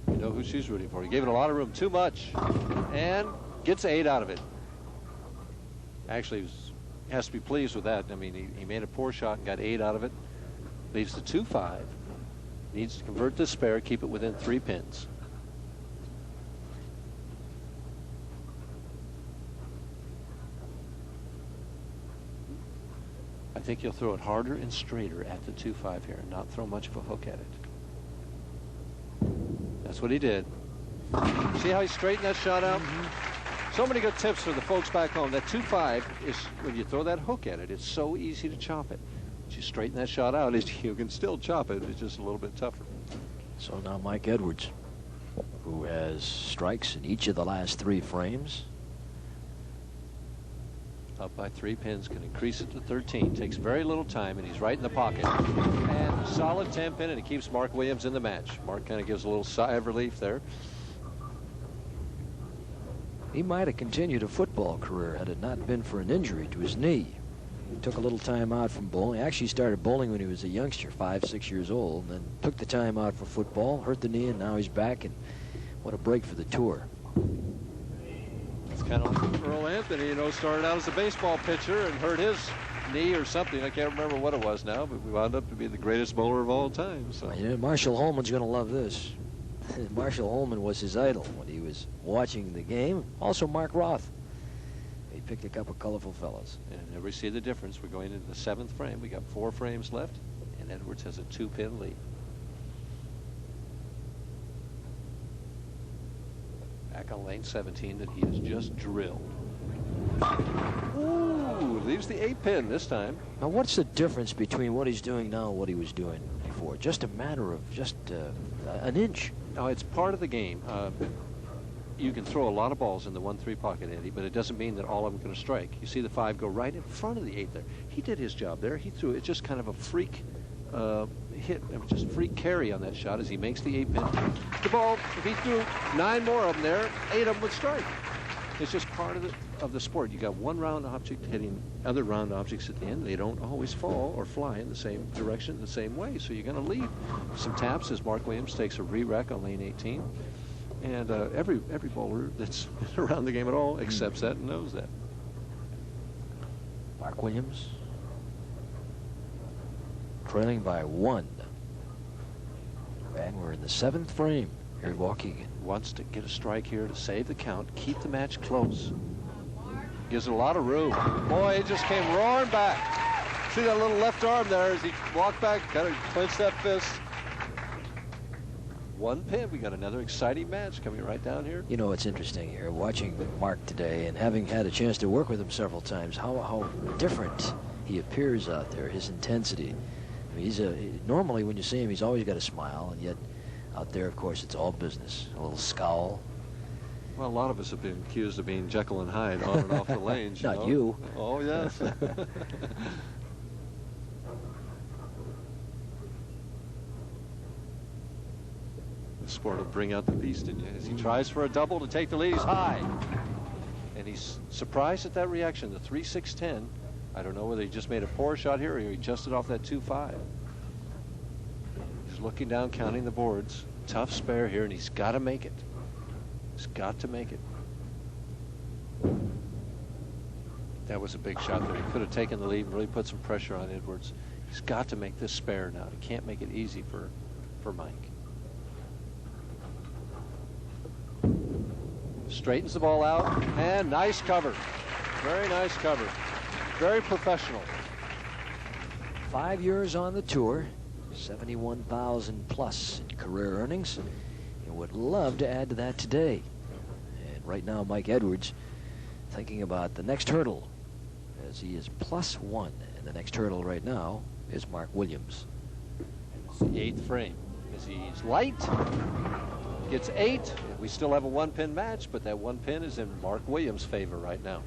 You know who she's rooting for. He gave it a lot of room. Too much. And gets 8 out of it. Actually, has to be pleased with that. I mean, he made a poor shot and got 8 out of it. Leaves the 2-5. Needs to convert this spare, keep it within 3 pins. I think you'll throw it harder and straighter at the 2-5 here and not throw much of a hook at it. That's what he did. See how he straightened that shot out? So many good tips for the folks back home. That 2-5 is, when you throw that hook at it, it's so easy to chop it. But you straighten that shot out, you can still chop it. It's just a little bit tougher. So now Mike Edwards, who has strikes in each of the last 3 frames. Up by 3 pins, can increase it to 13. Takes very little time, and he's right in the pocket. And solid 10 pin, and he keeps Mark Williams in the match. Mark kind of gives a little sigh of relief there. He might have continued a football career had it not been for an injury to his knee. He took a little time out from bowling. Actually started bowling when he was a youngster, 5, 6 years old, and then took the time out for football, hurt the knee, and now he's back, and what a break for the tour. It's kind of like Earl Anthony, you know, started out as a baseball pitcher and hurt his knee or something. I can't remember what it was now, but we wound up to be the greatest bowler of all time. So. You know, Marshall Holman's going to love this. Marshall Holman was his idol when he was watching the game. Also Mark Roth. He picked a couple colorful fellows. And there we see the difference. We're going into the 7th frame. We got 4 frames left, and Edwards has a 2-pin lead. Back on lane 17 that he has just drilled. Ooh, leaves the 8-pin this time. Now, what's the difference between what he's doing now and what he was doing before? Just a matter of just an inch. No, it's part of the game. You can throw a lot of balls in the 1-3 pocket, Eddie, but it doesn't mean that all of them are going to strike. You see the 5 go right in front of the 8 there. He did his job there. He threw it. It's just kind of a freak hit, just freak carry on that shot as he makes the 8-pin. The ball, if he threw 9 more of them there, 8 of them would strike. It's just part of the sport. You got one round object hitting other round objects at the end. They don't always fall or fly in the same direction the same way. So you're going to leave some taps as Mark Williams takes a re-rack on lane 18. And every bowler that's around the game at all accepts that and knows that. Mark Williams trailing by 1. And we're in the 7th frame here at Waukegan. Wants to get a strike here to save the count, keep the match close. Gives it a lot of room. Boy, it just came roaring back. See that little left arm there as he walked back, kind of clenched that fist. 1 pin. We got another exciting match coming right down here. You know, it's interesting here watching Mark today and having had a chance to work with him several times, how different he appears out there, his intensity. I mean, normally when you see him, he's always got a smile, and yet out there, of course, it's all business. A little scowl. Well, a lot of us have been accused of being Jekyll and Hyde on and off the lanes. Not you. Oh, yes. The sport will bring out the beast in you. As he tries for a double to take the lead, he's high. And he's surprised at that reaction, the 3-6-10. I don't know whether he just made a poor shot here or he adjusted off that 2-5. He's looking down, counting the boards. Tough spare here, and he's got to make it. He's got to make it. That was a big shot there. He could have taken the lead and really put some pressure on Edwards. He's got to make this spare now. He can't make it easy for Mike. Straightens the ball out, and nice cover. Very nice cover. Very professional. 5 years on the tour, 71,000 plus in career earnings. He would love to add to that today. And right now, Mike Edwards thinking about the next hurdle, as he is +1. And the next hurdle right now is Mark Williams. It's the 8th frame. As he's light, gets 8. We still have a 1-pin match, but that 1 pin is in Mark Williams' favor right now.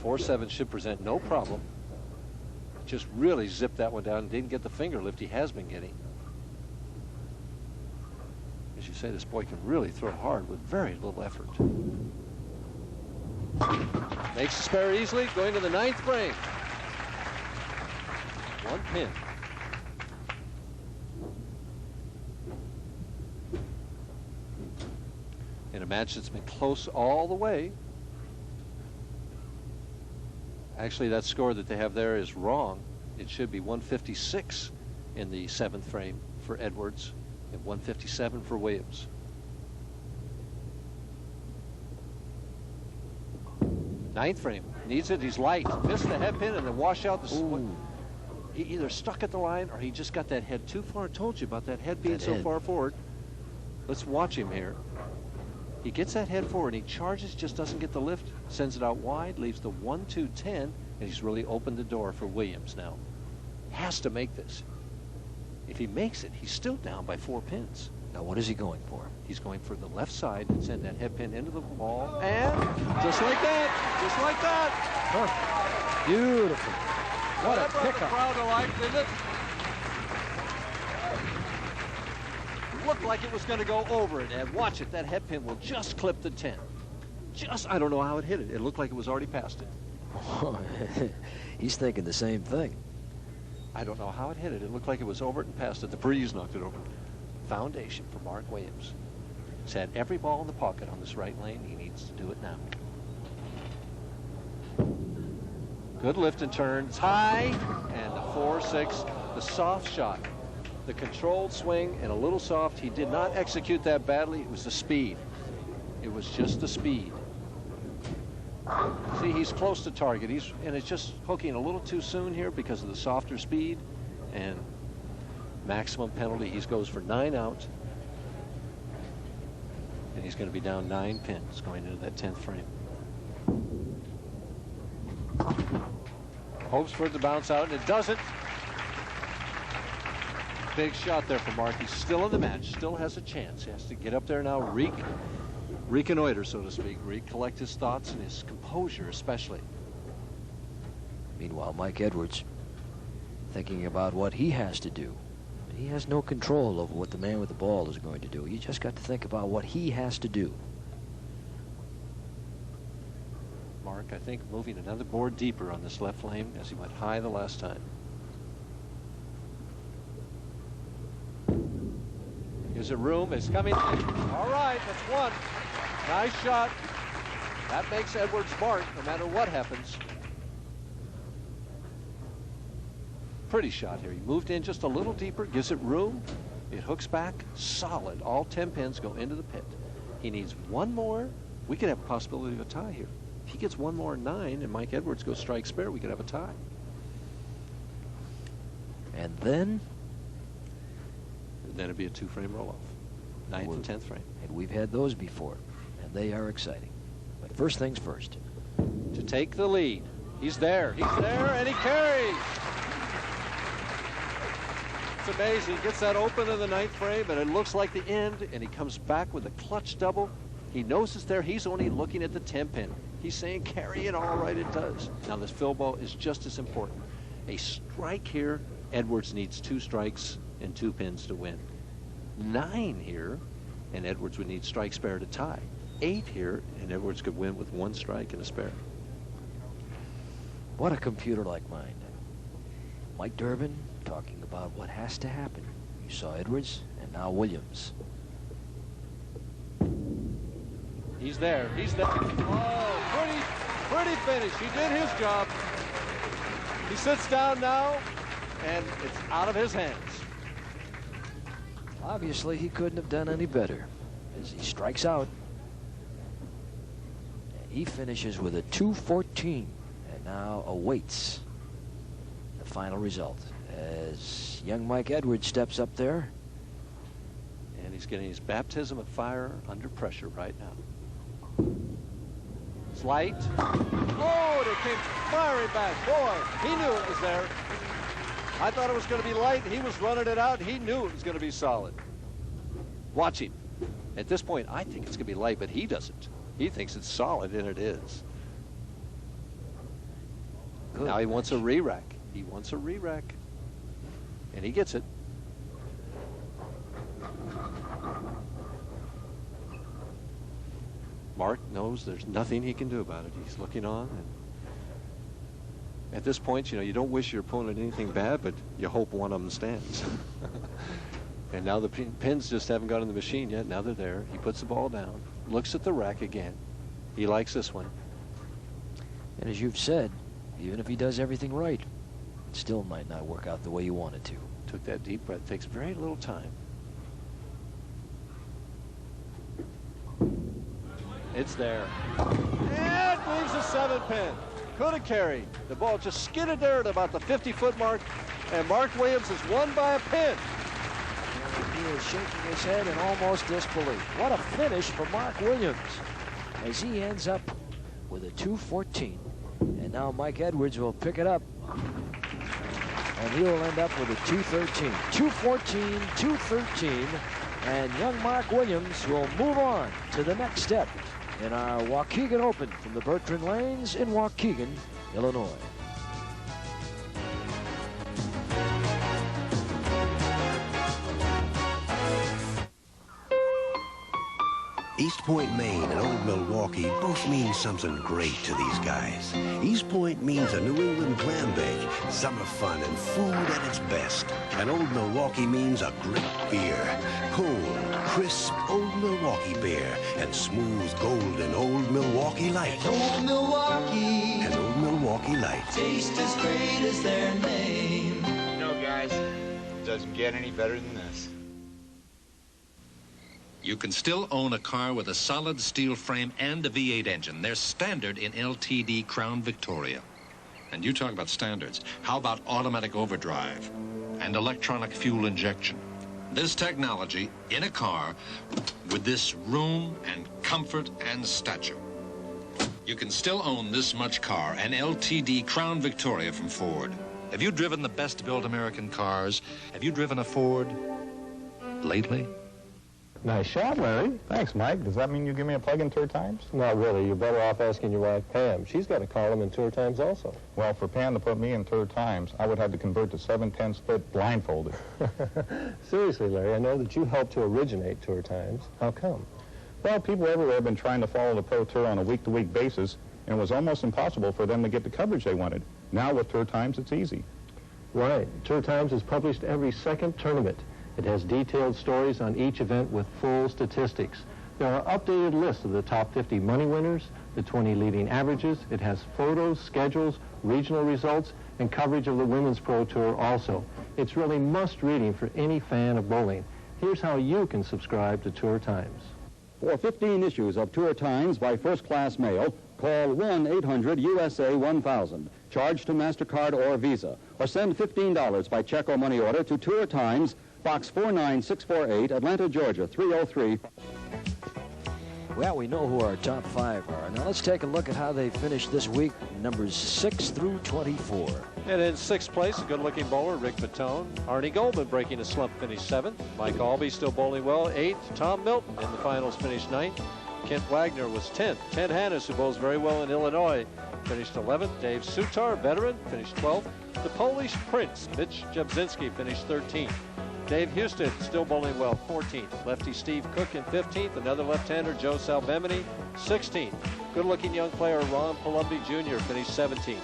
4-7 should present no problem. Just really zipped that one down and didn't get the finger lift he has been getting. As you say, this boy can really throw hard with very little effort. Makes the spare easily, going to the 9th frame. 1 pin. In a match that's been close all the way. Actually, that score that they have there is wrong. It should be 156 in the 7th frame for Edwards and 157 for Williams. Ninth frame. Needs it. He's light. Missed the head pin and then wash out the... He either stuck at the line or he just got that head too far. I told you about that head being so far forward. Let's watch him here. He gets that head forward, he charges, just doesn't get the lift, sends it out wide, leaves the 1-2-10, and he's really opened the door for Williams now. Has to make this. If he makes it, he's still down by 4 pins. Now what is he going for? He's going for the left side and send that head pin into the wall, and just like that, Perfect. Beautiful. What a pickup. The crowd alike, didn't it? Looked like it was going to go over it, and watch it. That head pin will just clip the 10. I don't know how it hit it. It looked like it was already past it. He's thinking the same thing. I don't know how it hit it. It looked like it was over it and past it. The breeze knocked it over. Foundation for Mark Williams. He's had every ball in the pocket on this right lane. He needs to do it now. Good lift and turn. It's high, and the 4-6, the soft shot. The controlled swing and a little soft. He did not execute that badly. It was the speed. It was just the speed. See, he's close to target. And it's just hooking a little too soon here because of the softer speed and maximum penalty. He goes for 9 out. And he's going to be down 9 pins going into that 10th frame. Hopes for it to bounce out, and it doesn't. Big shot there for Mark. He's still in the match, still has a chance. He has to get up there now, reconnoiter, so to speak, recollect his thoughts and his composure especially. Meanwhile, Mike Edwards thinking about what he has to do. He has no control over what the man with the ball is going to do. You just got to think about what he has to do. Mark, I think, moving another board deeper on this left lane as he went high the last time. Is it room? It's coming. All right, that's one. Nice shot. That makes Edwards mark no matter what happens. Pretty shot here. He moved in just a little deeper, gives it room. It hooks back. Solid. All 10 pins go into the pit. He needs one more. We could have a possibility of a tie here. If he gets one more 9 and Mike Edwards goes strike spare, we could have a tie. And then it'd be a 2-frame roll-off. 9th and 10th frame. And we've had those before, and they are exciting. But first things first. To take the lead. He's there, and he carries. It's amazing. He gets that open in the 9th frame, and it looks like the end, and he comes back with a clutch double. He knows it's there. He's only looking at the 10 pin. He's saying, carry it, all right, it does. Now, this fill ball is just as important. A strike here, Edwards needs 2 strikes and 2 pins to win. 9 here, and Edwards would need strike spare to tie. 8 here, and Edwards could win with 1 strike and a spare. What a computer like mine. Mike Durbin talking about what has to happen. You saw Edwards, and now Williams. He's there. Oh, pretty finish. He did his job. He sits down now, and it's out of his hands. Obviously, he couldn't have done any better as he strikes out. And he finishes with a 214 and now awaits the final result as young Mike Edwards steps up there. And he's getting his baptism of fire under pressure right now. It's light. Oh, it came firing back. Boy, he knew it was there. I thought it was going to be light. He was running it out. He knew it was going to be solid. Watch him. At this point, I think it's going to be light, but he doesn't. He thinks it's solid, and it is. Good. Now he wants a re-rack. He wants a re-rack. And he gets it. Mark knows there's nothing he can do about it. He's looking on, and at this point, you know, you don't wish your opponent anything bad, but you hope one of them stands. And now the pins just haven't got in the machine yet. Now they're there. He puts the ball down, looks at the rack again. He likes this one. And as you've said, Even if he does everything right, it still might not work out the way you want it to. Took that deep breath. Takes very little time. It's there. And moves the 7-pin. Could have carried. The ball just skidded there at about the 50-foot mark, and Mark Williams is won by a pin. And he is shaking his head in almost disbelief. What a finish for Mark Williams as he ends up with a 2:14. And now Mike Edwards will pick it up, and he'll end up with a 2:13. 2:14, 2:13, and young Mark Williams will move on to the next step in our Waukegan Open from the Bertrand Lanes in Waukegan, Illinois. East Point, Maine and Old Milwaukee both mean something great to these guys. East Point means a New England clam bake, summer fun, and food at its best. And Old Milwaukee means a great beer. Cold, crisp Old Milwaukee beer and smooth, golden Old Milwaukee Light. Old Milwaukee. And Old Milwaukee Light. Taste as great as their name. You know, guys, it doesn't get any better than this. You can still own a car with a solid steel frame and a V8 engine. They're standard in LTD Crown Victoria. And you talk about standards. How about automatic overdrive and electronic fuel injection? This technology in a car with this room and comfort and stature. You can still own this much car, an LTD Crown Victoria from Ford. Have you driven the best-built American cars? Have you driven a Ford lately? Nice shot, Larry. Thanks, Mike. Does that mean you give me a plug in Tour Times? Not really. You're better off asking your wife, Pam. She's got a column in Tour Times also. Well, for Pam to put me in Tour Times, I would have to convert to 7/10 split blindfolded. Seriously, Larry, I know that you helped to originate Tour Times. How come? Well, people everywhere have been trying to follow the Pro Tour on a week-to-week basis, and it was almost impossible for them to get the coverage they wanted. Now with Tour Times, it's easy. Right. Tour Times is published every second tournament. It has detailed stories on each event with full statistics. There are updated lists of the top 50 money winners, the 20 leading averages. It has photos, schedules, regional results, and coverage of the Women's Pro Tour also. It's really must-reading for any fan of bowling. Here's how you can subscribe to Tour Times. For 15 issues of Tour Times by first-class mail, call 1-800-USA-1000. Charge to MasterCard or Visa, or send $15 by check or money order to Tour Times, Box 49648, Atlanta, Georgia, 303. Well, we know who our top 5 are. Now let's take a look at how they finished this week, numbers 6 through 24. And in 6th place, a good-looking bowler, Rick Patone. Arnie Goldman breaking a slump, finished 7th. Mike Albee still bowling well, 8th. Tom Milton in the finals finished 9th. Kent Wagner was 10th. Ted Hannes, who bowls very well in Illinois, finished 11th. Dave Sutar, veteran, finished 12th. The Polish Prince, Mitch Jabzinski, finished 13th. Dave Houston, still bowling well, 14th. Lefty Steve Cook in 15th. Another left-hander, Joe Salvemini, 16th. Good-looking young player, Ron Palumbi Jr., finished 17th.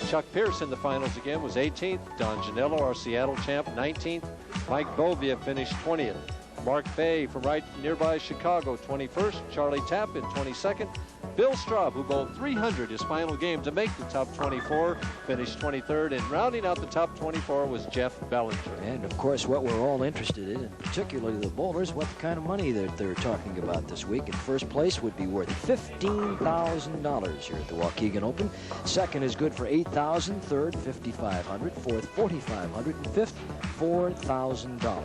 Chuck Pierce in the finals again was 18th. Don Janello, our Seattle champ, 19th. Mike Bovia finished 20th. Mark Bay from right nearby Chicago, 21st. Charlie Tapp in 22nd. Bill Straub, who bowled 300 his final game to make the top 24, finished 23rd. And rounding out the top 24 was Jeff Bellinger. And, of course, what we're all interested in, and particularly the bowlers, what kind of money that they're talking about this week. In first place would be worth $15,000 here at the Waukegan Open. Second is good for $8,000. Third, $5,500. Fourth, $4,500. And fifth, $4,000.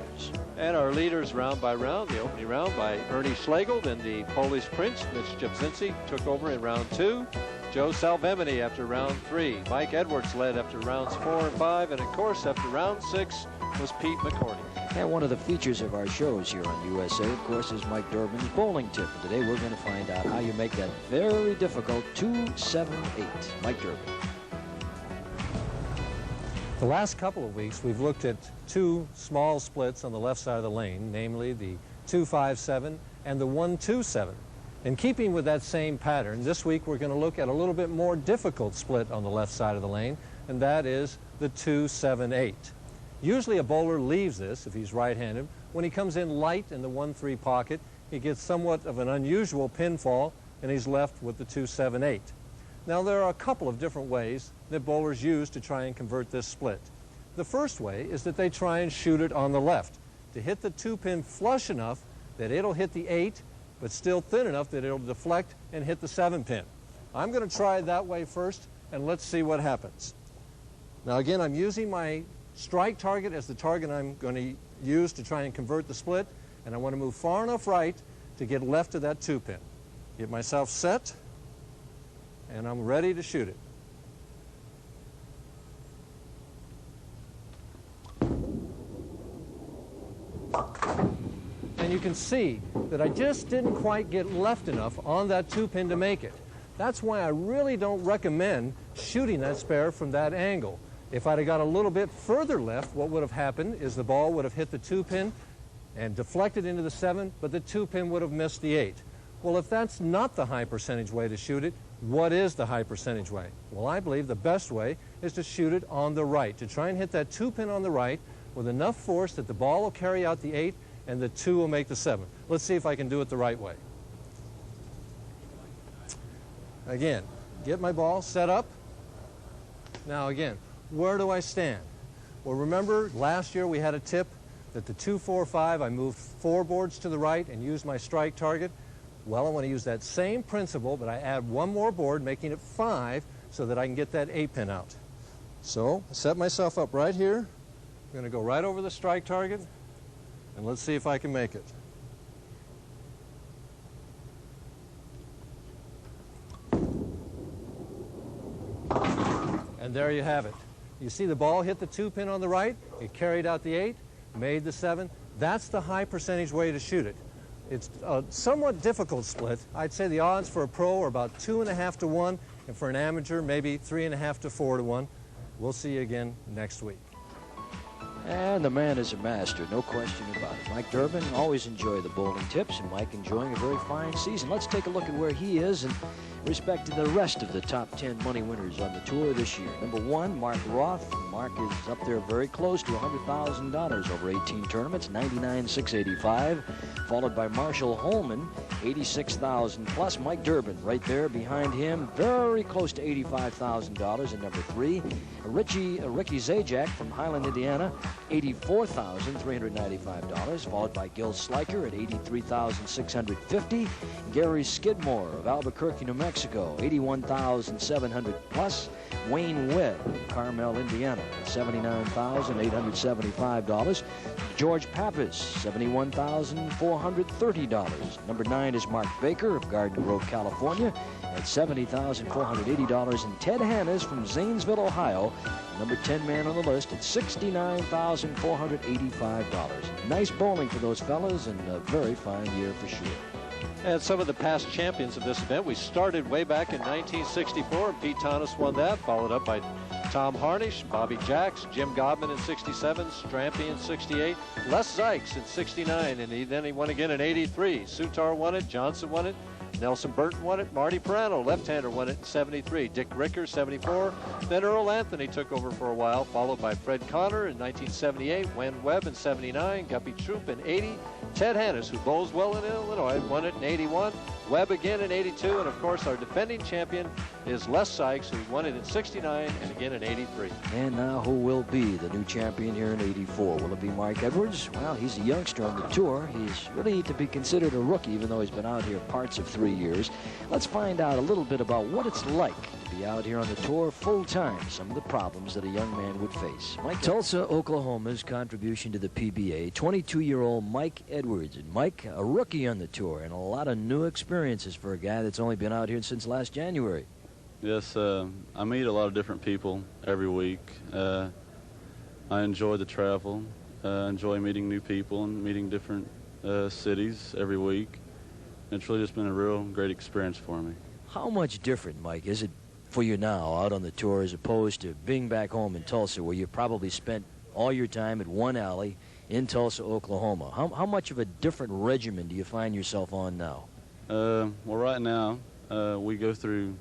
And our leaders round by round, the opening round by Ernie Schlegel, then the Polish Prince, Mitch Jabzinski, took over in round 2. Joe Salvemini after round 3. Mike Edwards led after rounds 4 and 5. And, of course, after round 6 was Pete McCordic. And one of the features of our shows here on USA, of course, is Mike Durbin's bowling tip. And today we're going to find out how you make that very difficult 2-7-8. Mike Durbin. The last couple of weeks, we've looked at 2 small splits on the left side of the lane, namely the 2-5-7 and the 1-2-7. In keeping with that same pattern, this week we're going to look at a little bit more difficult split on the left side of the lane, and that is the 2-7-8. Usually a bowler leaves this, if he's right-handed. When he comes in light in the 1-3 pocket, he gets somewhat of an unusual pinfall, and he's left with the 2-7-8. Now, there are a couple of different ways that bowlers use to try and convert this split. The first way is that they try and shoot it on the left, to hit the 2-pin flush enough that it'll hit the 8, but still thin enough that it'll deflect and hit the 7-pin. I'm going to try it that way first, and let's see what happens. Now again, I'm using my strike target as the target I'm going to use to try and convert the split, and I want to move far enough right to get left of that 2-pin. Get myself set, and I'm ready to shoot it. And you can see that I just didn't quite get left enough on that 2-pin to make it. That's why I really don't recommend shooting that spare from that angle. If I'd have got a little bit further left, what would have happened is the ball would have hit the 2-pin and deflected into the 7, but the 2-pin would have missed the 8. Well, if that's not the high percentage way to shoot it, what is the high percentage way? Well, I believe the best way is to shoot it on the right, to try and hit that 2-pin on the right with enough force that the ball will carry out the 8 and the 2 will make the 7. Let's see if I can do it the right way. Again, get my ball set up. Now again, where do I stand? Well, remember last year we had a tip that the 2, 4, 5, I moved 4 boards to the right and used my strike target. Well, I want to use that same principle, but I add 1 more board, making it 5, so that I can get that 8-pin out. So, set myself up right here. I'm going to go right over the strike target, and let's see if I can make it. And there you have it. You see the ball hit the 2-pin on the right, it carried out the 8, made the 7. That's the high percentage way to shoot it. It's a somewhat difficult split. I'd say the odds for a pro are about 2.5 to 1, and for an amateur, maybe 3.5 to 4 to 1. We'll see you again next week. And the man is a master, no question about it. Mike Durbin, always enjoy the bowling tips, and Mike enjoying a very fine season. Let's take a look at where he is in respect to the rest of the top 10 money winners on the tour this year. Number 1, Mark Roth. Mark is up there very close to $100,000 over 18 tournaments, $99,685. Followed by Marshall Holman, $86,000 plus. Mike Durbin right there behind him, very close to $85,000 in number 3. Ricky Zajac from Highland, Indiana, $84,395. Followed by Gil Sliker at $83,650. Gary Skidmore of Albuquerque, New Mexico, $81,700 plus. Wayne Webb, Carmel, Indiana, $79,875. George Pappas, $71,430. Number 9 is Mark Baker of Garden Grove, California, at $70,480. And Ted Hannes from Zanesville, Ohio, number 10 man on the list, at $69,485. Nice bowling for those fellas, and a very fine year for sure. And some of the past champions of this event, we started way back in 1964, and Pete Thomas won that, followed up by Tom Harnish, Bobby Jacks, Jim Godman in 67, Strampy in 68, Les Zykes in 69, and then he won again in 83. Sutar won it, Johnson won it, Nelson Burton won it, Marty Prano, left-hander, won it in 73, Dick Ricker, 74, then Earl Anthony took over for a while, followed by Fred Connor in 1978, Wen Webb in 79, Guppy Troop in 80, Ted Hannes, who bowls well in Illinois, won it in 81, Webb again in 82, and of course our defending champion is Les Sykes, who won it in 69 and again in 83. And now who will be the new champion here in 84? Will it be Mike Edwards? Well, he's a youngster on the tour. He's really to be considered a rookie, even though he's been out here parts of 3 years. Let's find out a little bit about what it's like to be out here on the tour full-time, some of the problems that a young man would face. Mike, Tulsa, Oklahoma's contribution to the PBA, 22-year-old Mike Edwards. And Mike, a rookie on the tour, and a lot of new experiences for a guy that's only been out here since last January. Yes, I meet a lot of different people every week. I enjoy the travel. I enjoy meeting new people and meeting different cities every week. It's really just been a real great experience for me. How much different, Mike, is it for you now out on the tour as opposed to being back home in Tulsa, where you probably spent all your time at one alley in Tulsa, Oklahoma? How much of a different regimen do you find yourself on now? Well, right now, we go through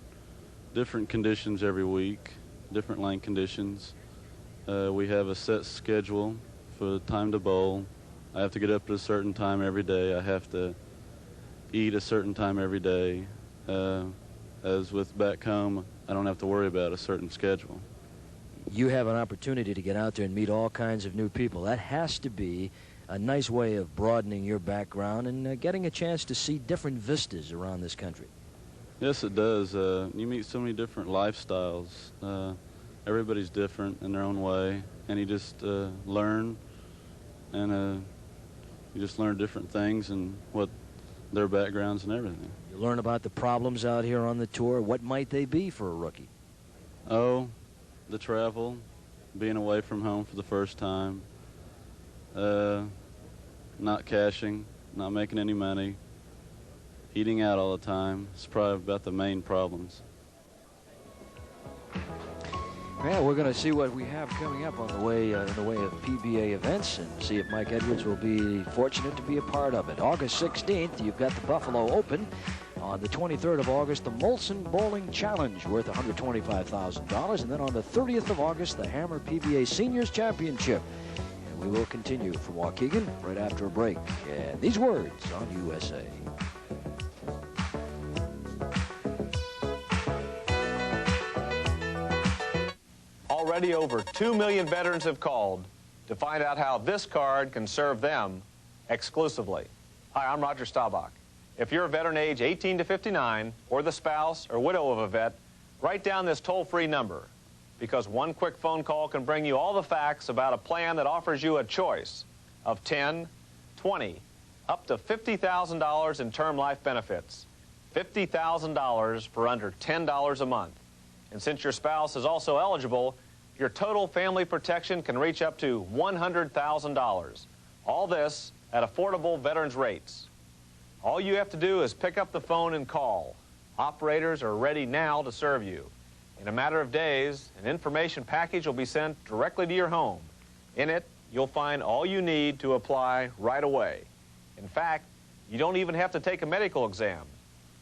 different conditions every week, different lane conditions. We have a set schedule for the time to bowl. I have to get up at a certain time every day. I have to eat a certain time every day. as with back home, I don't have to worry about a certain schedule. You have an opportunity to get out there and meet all kinds of new people. That has to be a nice way of broadening your background and getting a chance to see different vistas around this country. Yes, it does. You meet so many different lifestyles. Everybody's different in their own way, and you just learn, and you just learn different things and what their backgrounds and everything. You learn about the problems out here on the tour. What might they be for a rookie? Oh, the travel, being away from home for the first time, not cashing, not making any money, eating out all the time. It's probably about the main problems. Well, we're going to see what we have coming up on the way in the way of PBA events and see if Mike Edwards will be fortunate to be a part of it. August 16th, you've got the Buffalo Open. On the 23rd of August, the Molson Bowling Challenge worth $125,000. And then on the 30th of August, the Hammer PBA Seniors Championship. And we will continue from Waukegan right after a break. And these words on USA. Already over 2 million veterans have called to find out how this card can serve them exclusively. Hi, I'm Roger Staubach. If you're a veteran age 18 to 59 or the spouse or widow of a vet, write down this toll-free number because one quick phone call can bring you all the facts about a plan that offers you a choice of 10, 20, up to $50,000 in term life benefits. $50,000 for under $10 a month. And since your spouse is also eligible, your total family protection can reach up to $100,000. All this at affordable veterans rates. All you have to do is pick up the phone and call. Operators are ready now to serve you. In a matter of days, an information package will be sent directly to your home. In it, you'll find all you need to apply right away. In fact, you don't even have to take a medical exam.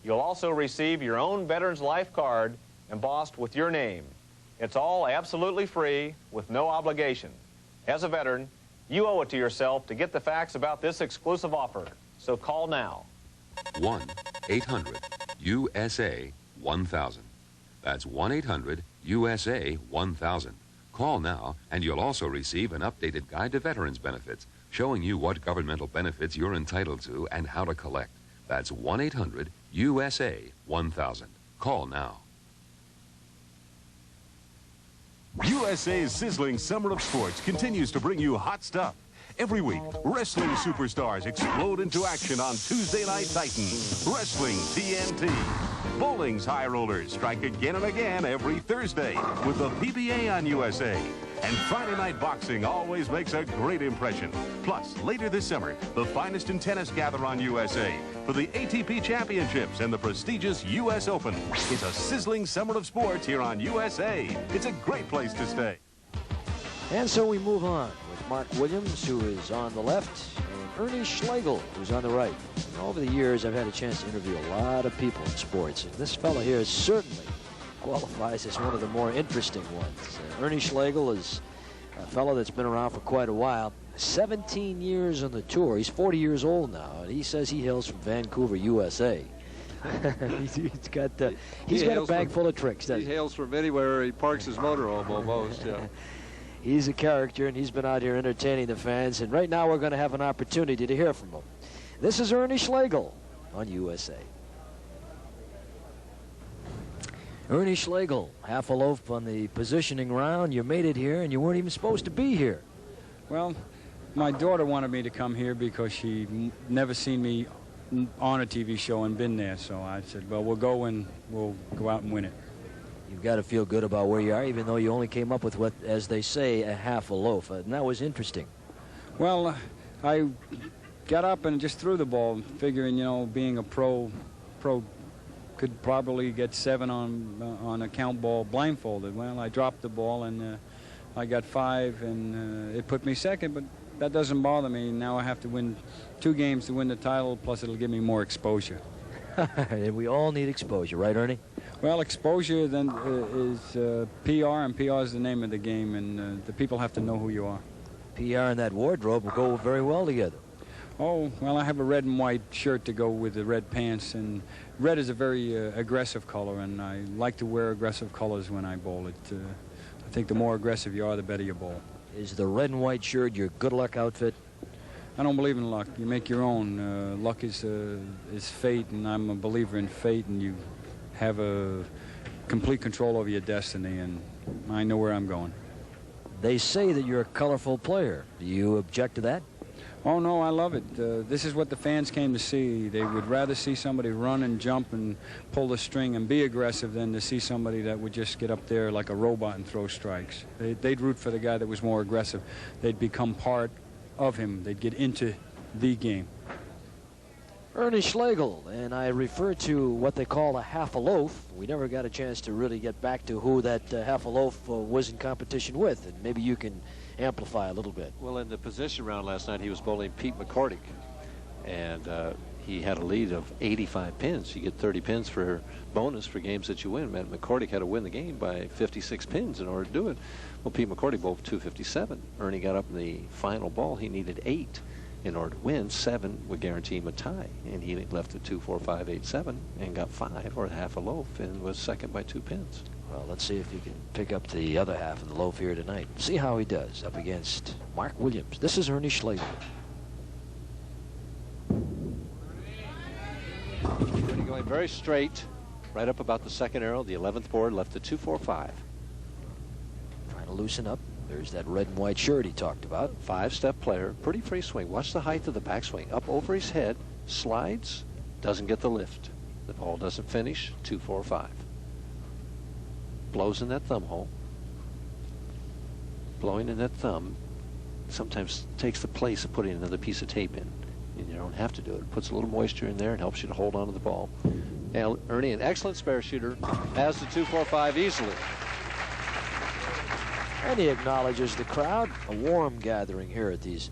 You'll also receive your own Veterans Life card embossed with your name. It's all absolutely free with no obligation. As a veteran, you owe it to yourself to get the facts about this exclusive offer. So call now. 1-800-USA-1000. That's 1-800-USA-1000. Call now, and you'll also receive an updated guide to veterans benefits, showing you what governmental benefits you're entitled to and how to collect. That's 1-800-USA-1000. Call now. USA's sizzling summer of sports continues to bring you hot stuff. Every week, wrestling superstars explode into action on Tuesday Night Titans. Wrestling TNT. Bowling's high rollers strike again and again every Thursday with the PBA on USA. And Friday night boxing always makes a great impression. Plus, later this summer, the finest in tennis gather on USA for the ATP Championships and the prestigious US Open. It's a sizzling summer of sports here on USA. It's a great place to stay. And so we move on with Mark Williams, who is on the left, and Ernie Schlegel, who's on the right. And over the years, I've had a chance to interview a lot of people in sports, and this fellow here certainly qualifies as one of the more interesting ones. Ernie Schlegel is a fellow that's been around for quite a while. 17 years on the tour. He's 40 years old now, and he says he hails from Vancouver, USA. he's got a bag full of tricks. He hails from anywhere he parks his motorhome almost, yeah. He's a character, and he's been out here entertaining the fans, and right now we're going to have an opportunity to hear from him. This is Ernie Schlegel on USA. Ernie Schlegel, half a loaf on the positioning round. You made it here, and you weren't even supposed to be here. Well, my daughter wanted me to come here because she never seen me on a TV show and been there. So I said, well, we'll go and we'll go out and win it. You've got to feel good about where you are, even though you only came up with what, as they say, a half a loaf. And that was interesting. Well, I got up and just threw the ball, figuring, you know, being a pro could probably get 7 on a count ball blindfolded. Well, I dropped the ball, and I got 5, and it put me second, but that doesn't bother me. Now I have to win 2 games to win the title, plus it'll give me more exposure. And we all need exposure, right, Ernie? Well, exposure then is PR, and PR is the name of the game, and the people have to know who you are. PR and that wardrobe will go very well together. Oh, well, I have a red and white shirt to go with the red pants, and red is a very aggressive color, and I like to wear aggressive colors when I bowl it. I think the more aggressive you are, the better you bowl. Is the red and white shirt your good luck outfit? I don't believe in luck. You make your own. Luck is fate, and I'm a believer in fate, and you have a complete control over your destiny, and I know where I'm going. They say that you're a colorful player. Do you object to that? Oh, no, I love it. This is what the fans came to see. They would rather see somebody run and jump and pull the string and be aggressive than to see somebody that would just get up there like a robot and throw strikes. They'd root for the guy that was more aggressive. They'd become part of him. They'd get into the game. Ernie Schlegel, and I refer to what they call a half a loaf. We never got a chance to really get back to who that half a loaf was in competition with, and maybe you can amplify a little bit. Well, in the position round last night, he was bowling Pete McCordic, and he had a lead of 85 pins. You get 30 pins for bonus for games that you win. Man, McCordic had to win the game by 56 pins in order to do it. Well, Pete McCordic bowled 257. Ernie got up in the final ball. He needed 8 in order to win. 7 would guarantee him a tie, and he left at 2, 4, 5, 8, 7 and got 5, or half a loaf, and was second by 2 pins. Well, let's see if he can pick up the other half of the loaf here tonight. See how he does up against Mark Williams. This is Ernie Schlegel. Ernie going very straight, right up about the second arrow, the 11th board, left at 2, 4, 5. Trying to loosen up. There's that red and white shirt he talked about. 5-step player, pretty free swing. Watch the height of the backswing. Up over his head, slides, doesn't get the lift. The ball doesn't finish, 2, 4, 5. Blows in that thumb hole. Blowing in that thumb sometimes takes the place of putting another piece of tape in. And you don't have to do it. It puts a little moisture in there and helps you to hold on to the ball. And Ernie, an excellent spare shooter, has the 2, 4, 5 easily. And he acknowledges the crowd. A warm gathering here at these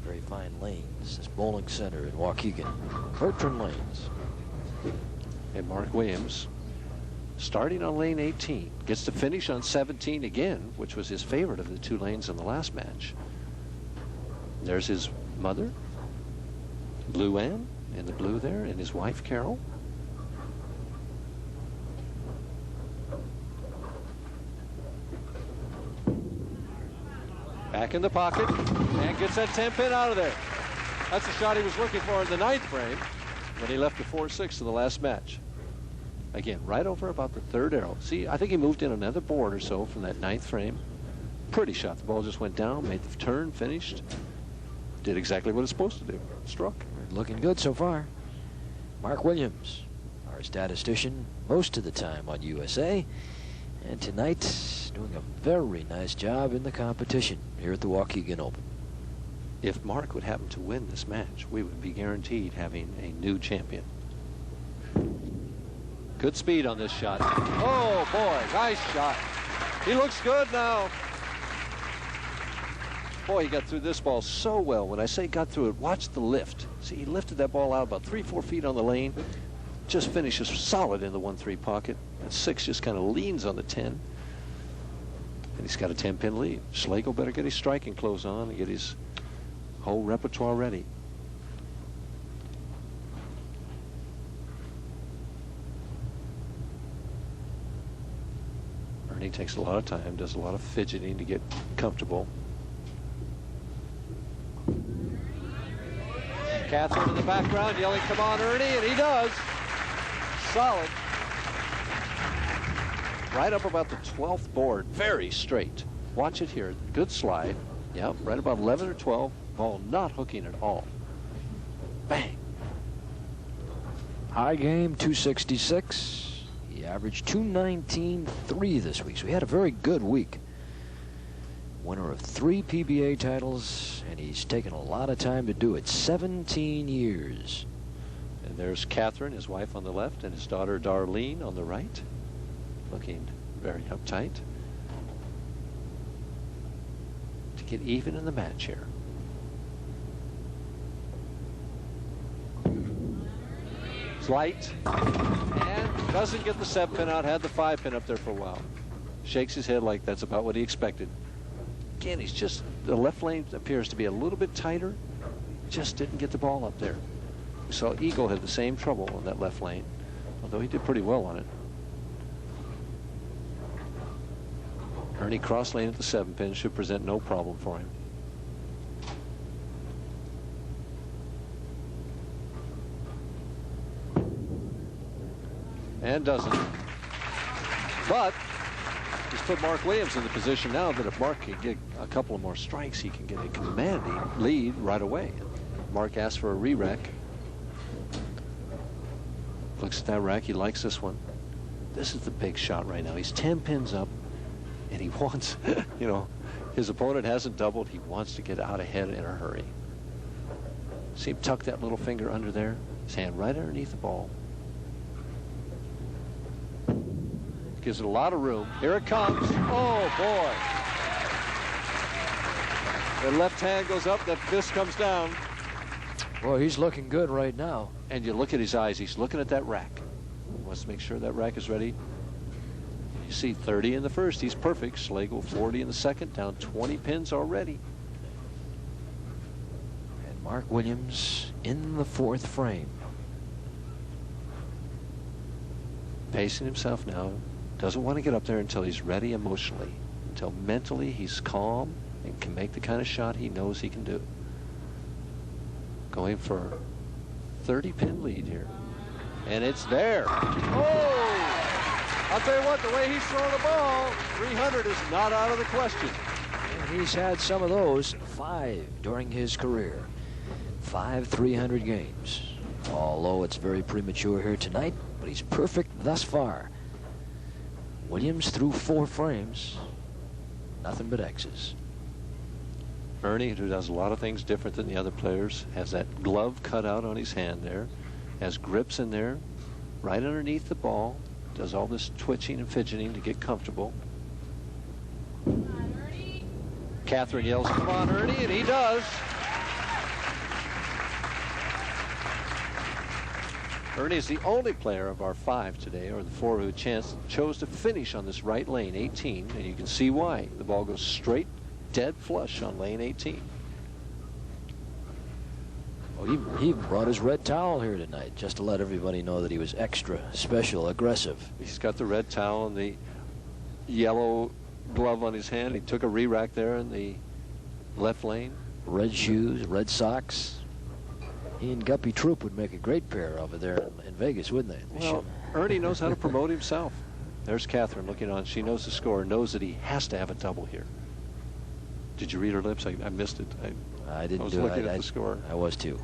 very fine lanes, this bowling center in Waukegan. Bertrand lanes. And Mark Williams, starting on lane 18, gets to finish on 17 again, which was his favorite of the 2 lanes in the last match. There's his mother, Blue Ann, in the blue there, and his wife, Carol. Back in the pocket, and gets that 10-pin out of there. That's the shot he was looking for in the 9th frame when he left the 4-6 in the last match. Again, right over about the 3rd arrow. See, I think he moved in another board or so from that 9th frame. Pretty shot. The ball just went down, made the turn, finished. Did exactly what it's supposed to do. Struck. Looking good so far. Mark Williams, our statistician most of the time on USA. And tonight, doing a very nice job in the competition here at the Waukegan Open. If Mark would happen to win this match, we would be guaranteed having a new champion. Good speed on this shot. Oh, boy, nice shot. He looks good now. Boy, he got through this ball so well. When I say got through it, watch the lift. See, he lifted that ball out about 3, 4 feet on the lane. Just finishes solid in the 1-3 pocket. And 6 just kind of leans on the 10. And he's got a 10-pin lead. Schlegel better get his striking clothes on and get his whole repertoire ready. Ernie takes a lot of time, does a lot of fidgeting to get comfortable. Catherine in the background yelling, "Come on, Ernie," and he does. Solid. Right up about the 12th board, very straight. Watch it here, good slide. Yep, right about 11 or 12, ball not hooking at all. Bang. High game, 266. He averaged 219.3 this week, so he had a very good week. Winner of 3 PBA titles, and he's taken a lot of time to do it. 17 years. And there's Catherine, his wife, on the left, and his daughter Darlene on the right, looking very uptight. To get even in the match here. It's light, and doesn't get the 7-pin out, had the 5-pin up there for a while. Shakes his head like that's about what he expected. Again, he's just, the left lane appears to be a little bit tighter. just didn't get the ball up there. We saw Eagle had the same trouble on that left lane, although he did pretty well on it. Ernie cross lane at the 7-pin should present no problem for him. And doesn't. But he's put Mark Williams in the position now that if Mark can get a couple of more strikes, he can get a commanding lead right away. Mark asks for a re-rack. Looks at that rack. He likes this one. This is the big shot right now. He's 10 pins up, and he wants, you know, his opponent hasn't doubled. He wants to get out ahead in a hurry. See him tuck that little finger under there? His hand right underneath the ball. Gives it a lot of room. Here it comes. Oh, boy. The left hand goes up, that fist comes down. Well, he's looking good right now. And you look at his eyes. He's looking at that rack. He wants to make sure that rack is ready. You see 30 in the first. He's perfect. Schlegel 40 in the second. Down 20 pins already. And Mark Williams in the 4th frame. Pacing himself now. Doesn't want to get up there until he's ready emotionally. Until mentally he's calm and can make the kind of shot he knows he can do. Going for 30-pin lead here. And it's there. Oh! I'll tell you what, the way he's throwing the ball, 300 is not out of the question. And he's had some of those, 5 during his career. 5 300 games. Although it's very premature here tonight, but he's perfect thus far. Williams through 4 frames. Nothing but X's. Ernie, who does a lot of things different than the other players, has that glove cut out on his hand there, has grips in there, right underneath the ball, does all this twitching and fidgeting to get comfortable. Catherine yells, "Come on, Ernie," and he does. Ernie is the only player of our 5 today, or the 4 who chose to finish on this right lane, 18, and you can see why. The ball goes straight, dead flush on lane 18. Oh, he even brought his red towel here tonight, just to let everybody know that he was extra special, aggressive. He's got the red towel and the yellow glove on his hand. He took a re-rack there in the left lane. Red shoes, red socks. He and Guppy Troop would make a great pair over there in Vegas, wouldn't they? Well, Ernie knows how to promote himself. There's Catherine looking on. She knows the score, knows that he has to have a double here. Did you read her lips? I missed it. I didn't I was do looking it. at the score. I was too.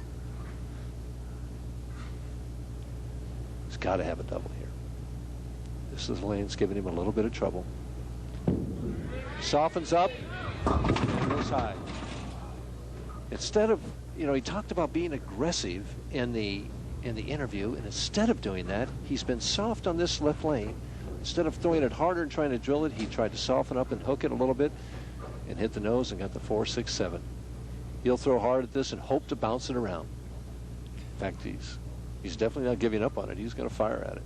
He's got to have a double here. This is lane's giving him a little bit of trouble. Softens up and goes high. Instead of, you know, he talked about being aggressive in the interview, and instead of doing that, he's been soft on this left lane. Instead of throwing it harder and trying to drill it, he tried to soften up and hook it a little bit and hit the nose and got the 4, 6, 7. He'll throw hard at this and hope to bounce it around. In fact, he's definitely not giving up on it. He's going to fire at it.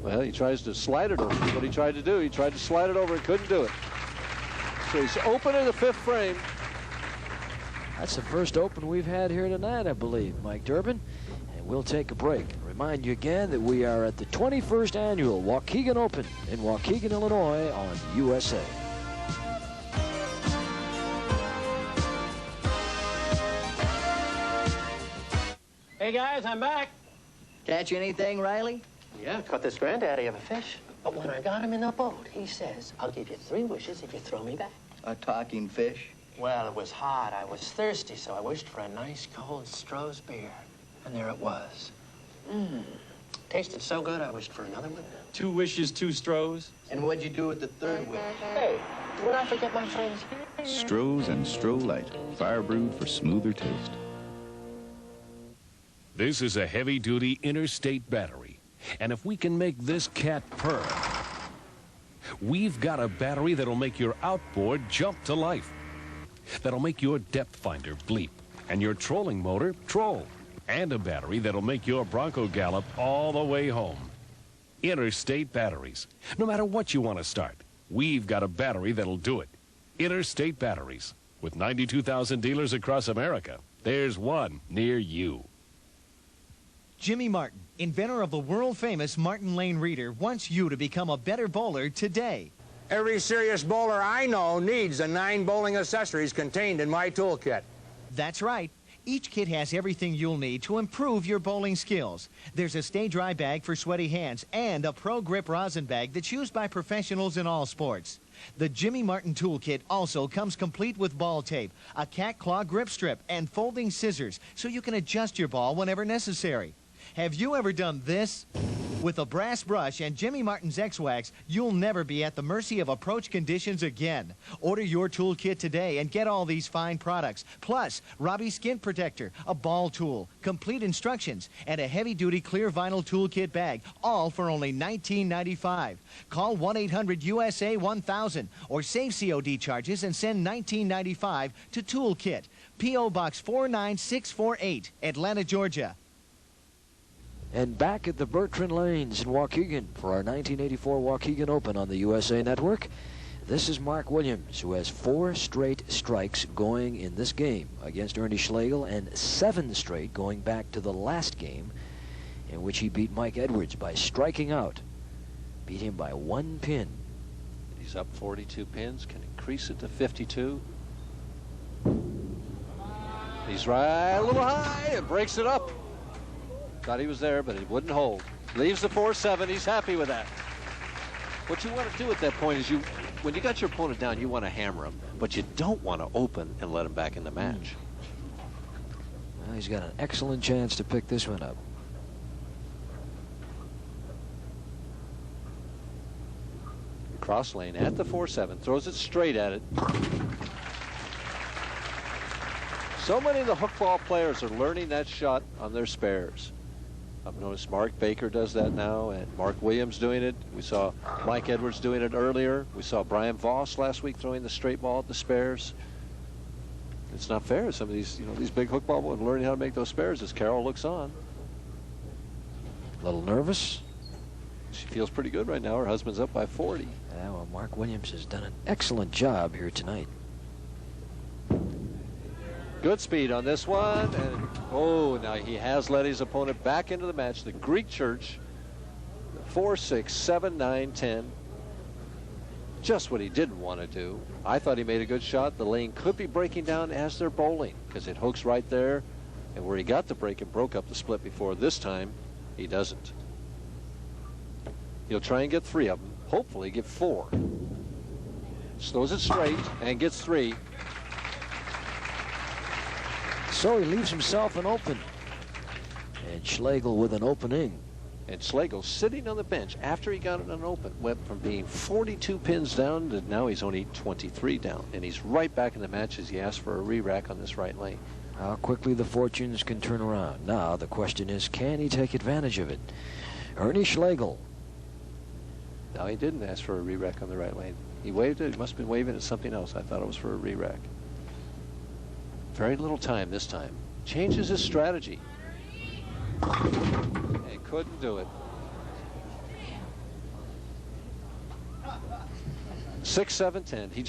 Well, he tries to slide it over. That's what he tried to do. He tried to slide it over and couldn't do it. So he's open in the 5th frame. That's the first open we've had here tonight, I believe, Mike Durbin. And we'll take a break. Remind you again that we are at the 21st annual Waukegan Open in Waukegan, Illinois on USA. Hey guys, I'm back. Catch anything, Riley? Yeah, caught this granddaddy of a fish. But when I got him in the boat, he says, "I'll give you 3 wishes if you throw me back." A talking fish? Well, it was hot. I was thirsty, so I wished for a nice cold Stroh's beer. And there it was. Tasted so good, I wished for another one. 2 wishes, 2 Strohs. And what'd you do with the 3rd wish? Hey, would I forget my friends? Strohs and Stroh Light, fire brewed for smoother taste. This is a heavy-duty interstate battery. And if we can make this cat purr, we've got a battery that'll make your outboard jump to life. That'll make your depth finder bleep and your trolling motor troll. And a battery that'll make your Bronco gallop all the way home. Interstate batteries. No matter what you want to start, we've got a battery that'll do it. Interstate batteries. With 92,000 dealers across America, there's one near you. Jimmy Martin, inventor of the world-famous Martin Lane reader, wants you to become a better bowler today. Every serious bowler I know needs the 9 bowling accessories contained in my toolkit. That's right. Each kit has everything you'll need to improve your bowling skills. There's a stay-dry bag for sweaty hands and a Pro Grip rosin bag that's used by professionals in all sports. The Jimmy Martin Toolkit also comes complete with ball tape, a cat claw grip strip, and folding scissors so you can adjust your ball whenever necessary. Have you ever done this? With a brass brush and Jimmy Martin's X-Wax, you'll never be at the mercy of approach conditions again. Order your toolkit today and get all these fine products, plus Robbie Skin Protector, a ball tool, complete instructions, and a heavy-duty clear vinyl toolkit bag, all for only $19.95. Call 1-800-USA-1000 or save COD charges and send $19.95 to Toolkit, P.O. Box 49648, Atlanta, Georgia. And back at the Bertrand Lanes in Waukegan for our 1984 Waukegan Open on the USA Network. This is Mark Williams, who has 4 straight strikes going in this game against Ernie Schlegel and 7 straight going back to the last game in which he beat Mike Edwards by striking out. Beat him by 1 pin. He's up 42 pins, can increase it to 52. He's right a little high and breaks it up. Thought he was there, but it wouldn't hold. Leaves the 4-7. He's happy with that. What you want to do at that point is when you got your opponent down, you want to hammer him, but you don't want to open and let him back in the match. Well, he's got an excellent chance to pick this one up. Cross lane at the 4-7, throws it straight at it. So many of the hook ball players are learning that shot on their spares. I've noticed Mark Baker does that now, and Mark Williams doing it. We saw Mike Edwards doing it earlier. We saw Brian Voss last week throwing the straight ball at the spares. It's not fair. Some of these, these big hook ball players learning how to make those spares as Carol looks on. A little nervous. She feels pretty good right now. Her husband's up by 40. Yeah, well, Mark Williams has done an excellent job here tonight. Good speed on this one, and now he has led his opponent back into the match. The Greek Church, 4, 6, 7, 9, 10. Just what he didn't want to do. I thought he made a good shot. The lane could be breaking down as they're bowling because it hooks right there, and where he got the break and broke up the split before, this time he doesn't. He'll try and get 3 of them. Hopefully get 4. Slows it straight and gets 3. So he leaves himself an open. And Schlegel with an opening. And Schlegel sitting on the bench after he got it an open. Went from being 42 pins down to now he's only 23 down. And he's right back in the match as he asks for a re-rack on this right lane. How quickly the fortunes can turn around. Now the question is, can he take advantage of it? Ernie Schlegel. No, he didn't ask for a re-rack on the right lane. He waved it. He must have been waving at something else. I thought it was for a re-rack. Very little time this time. Changes his strategy. He couldn't do it. 6, 7, 10. He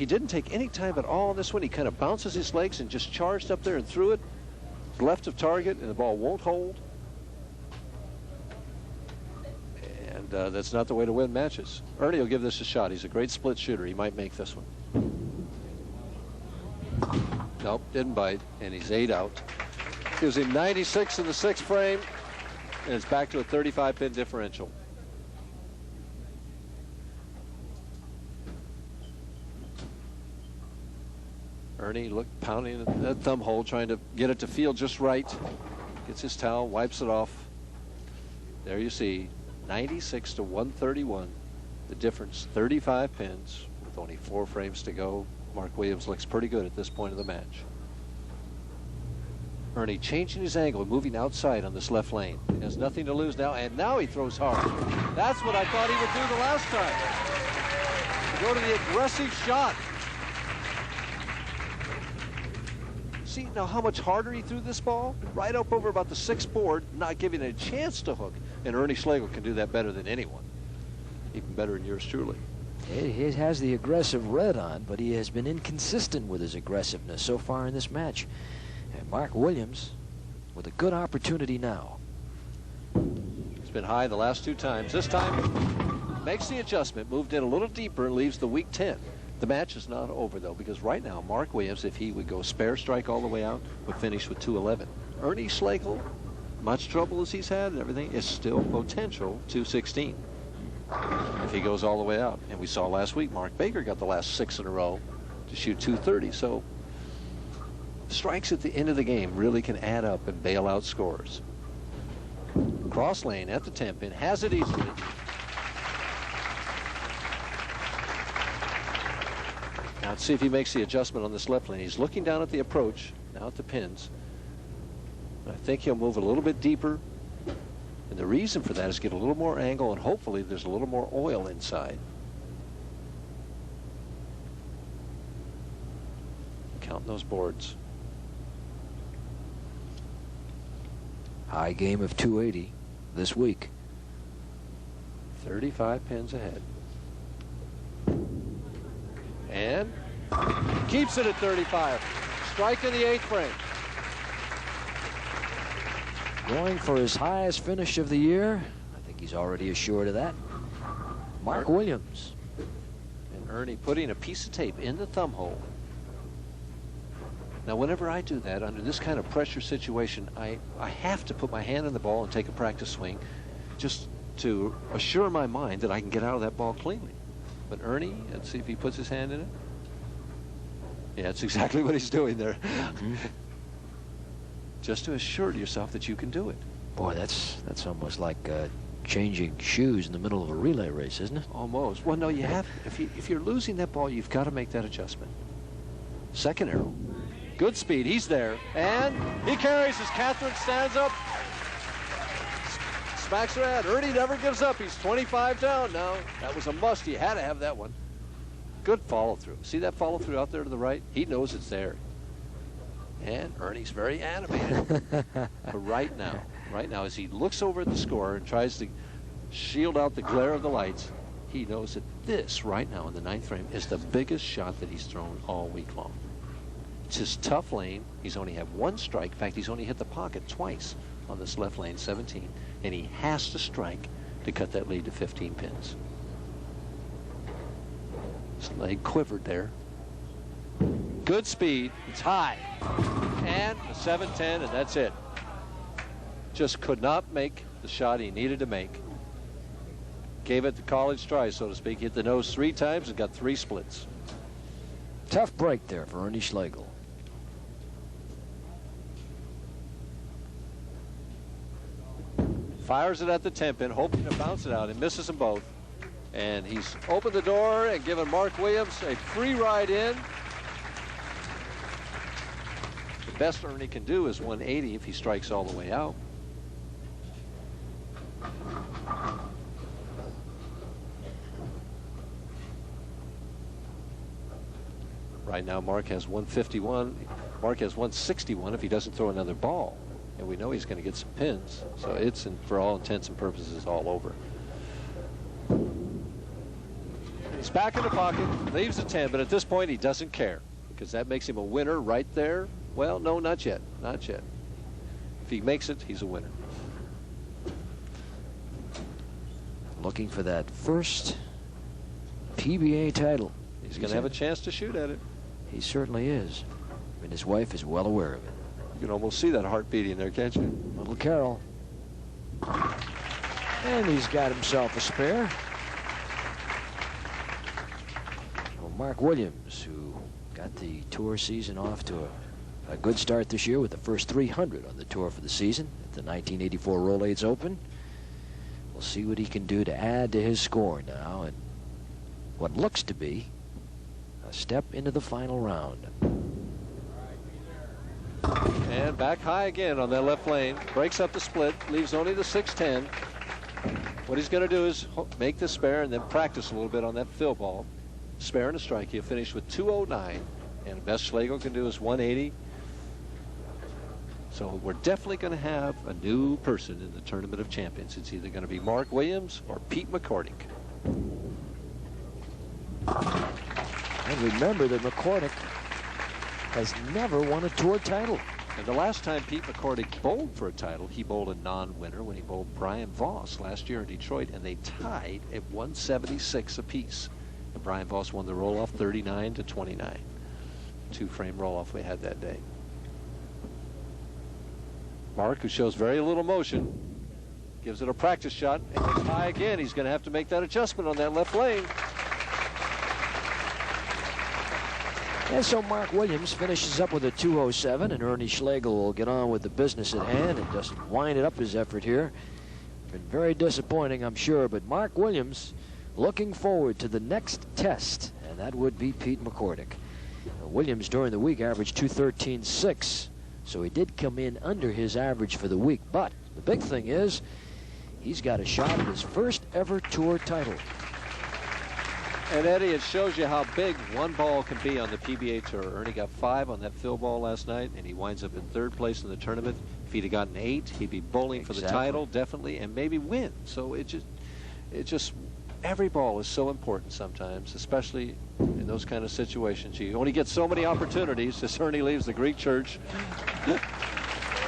didn't take any time at all on this one. He kind of bounces his legs and just charged up there and threw it left of target, and the ball won't hold. And that's not the way to win matches. Ernie will give this a shot. He's a great split shooter. He might make this one. Nope, didn't bite, and he's 8 out. Gives him 96 in the 6th frame, and it's back to a 35-pin differential. Ernie pounding that thumb hole, trying to get it to feel just right. Gets his towel, wipes it off. There you see, 96 to 131. The difference, 35 pins with only 4 frames to go. Mark Williams looks pretty good at this point of the match. Ernie changing his angle, moving outside on this left lane. He has nothing to lose now, and now he throws hard. That's what I thought he would do the last time. Go to the aggressive shot. See now how much harder he threw this ball? Right up over about the 6th board, not giving it a chance to hook. And Ernie Schlegel can do that better than anyone. Even better than yours truly. He has the aggressive red on, but he has been inconsistent with his aggressiveness so far in this match. And Mark Williams with a good opportunity now. It's been high the last 2 times. This time makes the adjustment, moved in a little deeper, and leaves the weak 10. The match is not over, though, because right now Mark Williams, if he would go spare strike all the way out, would finish with 211. Ernie Schlegel, much trouble as he's had and everything, is still potential 216 if he goes all the way out. And we saw last week Mark Baker got the last 6 in a row to shoot 230. So strikes at the end of the game really can add up and bail out scores. Cross lane at the 10-pin, has it easily. Now let's see if he makes the adjustment on this left lane. He's looking down at the approach, now at the pins. I think he'll move a little bit deeper. And the reason for that is get a little more angle, and hopefully there's a little more oil inside. Counting those boards. High game of 280 this week. 35 pins ahead. And keeps it at 35. Strike in the 8th frame. Going for his highest finish of the year. I think he's already assured of that. Mark Williams. And Ernie putting a piece of tape in the thumb hole. Now, whenever I do that, under this kind of pressure situation, I have to put my hand in the ball and take a practice swing just to assure my mind that I can get out of that ball cleanly. But Ernie, let's see if he puts his hand in it. Yeah, that's exactly what he's doing there. Just to assure yourself that you can do it. Boy, that's almost like changing shoes in the middle of a relay race, isn't it? Almost. Well, no, you have. If you're losing that ball, you've got to make that adjustment. Second arrow. Good speed. He's there. And he carries as Catherine stands up. Smacks her head. Ernie never gives up. He's 25 down now. That was a must. He had to have that one. Good follow through. See that follow through out there to the right? He knows it's there. And Ernie's very animated. But right now, as he looks over at the score and tries to shield out the glare of the lights, he knows that this right now in the 9th frame is the biggest shot that he's thrown all week long. It's his tough lane. He's only had 1 strike. In fact, he's only hit the pocket twice on this left lane, 17. And he has to strike to cut that lead to 15 pins. His leg quivered there. Good speed. It's high. And a 7-10, and that's it. Just could not make the shot he needed to make. Gave it the college try, so to speak. Hit the nose 3 times and got 3 splits. Tough break there for Ernie Schlegel. Fires it at the 10-pin, hoping to bounce it out, and misses them both. And he's opened the door and given Mark Williams a free ride in. The best Ernie can do is 180 if he strikes all the way out. Right now, Mark has 151. Mark has 161 if he doesn't throw another ball. And we know he's going to get some pins. So it's, for all intents and purposes, all over. He's back in the pocket, leaves the 10, but at this point he doesn't care because that makes him a winner right there. Well, no, not yet. Not yet. If he makes it, he's a winner. Looking for that first PBA title. He's going to have a chance to shoot at it. He certainly is. And his wife is well aware of it. You can almost see that heart beating there, can't you? Little Carol. And he's got himself a spare. Well, Mark Williams, who got the tour season off to a good start this year with the first 300 on the tour for the season at the 1984 Rolaids Open. We'll see what he can do to add to his score now and what looks to be a step into the final round. And back high again on that left lane. Breaks up the split, leaves only the 6-10. What he's going to do is make the spare and then practice a little bit on that fill ball. Spare and a strike. He'll finish with 209. And the best Schlegel can do is 180. So we're definitely going to have a new person in the Tournament of Champions. It's either going to be Mark Williams or Pete McCordic. And remember that McCordic has never won a tour title. And the last time Pete McCordic bowled for a title, he bowled a non-winner when he bowled Brian Voss last year in Detroit, and they tied at 176 apiece. And Brian Voss won the roll-off 39-29. Two-frame roll-off we had that day. Mark, who shows very little motion, gives it a practice shot, and it's high again. He's going to have to make that adjustment on that left lane. And so Mark Williams finishes up with a 207, and Ernie Schlegel will get on with the business at hand and just wind up his effort here. Been very disappointing, I'm sure, but Mark Williams looking forward to the next test, and that would be Pete McCordic. Williams during the week averaged 213.6, so he did come in under his average for the week. But the big thing is he's got a shot at his first ever tour title. And Eddie, it shows you how big one ball can be on the PBA Tour. Ernie got 5 on that fill ball last night, and he winds up in 3rd place in the tournament. If he'd have gotten 8, he'd be bowling for the title, definitely, and maybe win. So it just, every ball is so important sometimes, especially in those kind of situations. You only get so many opportunities as Ernie leaves the Greek church.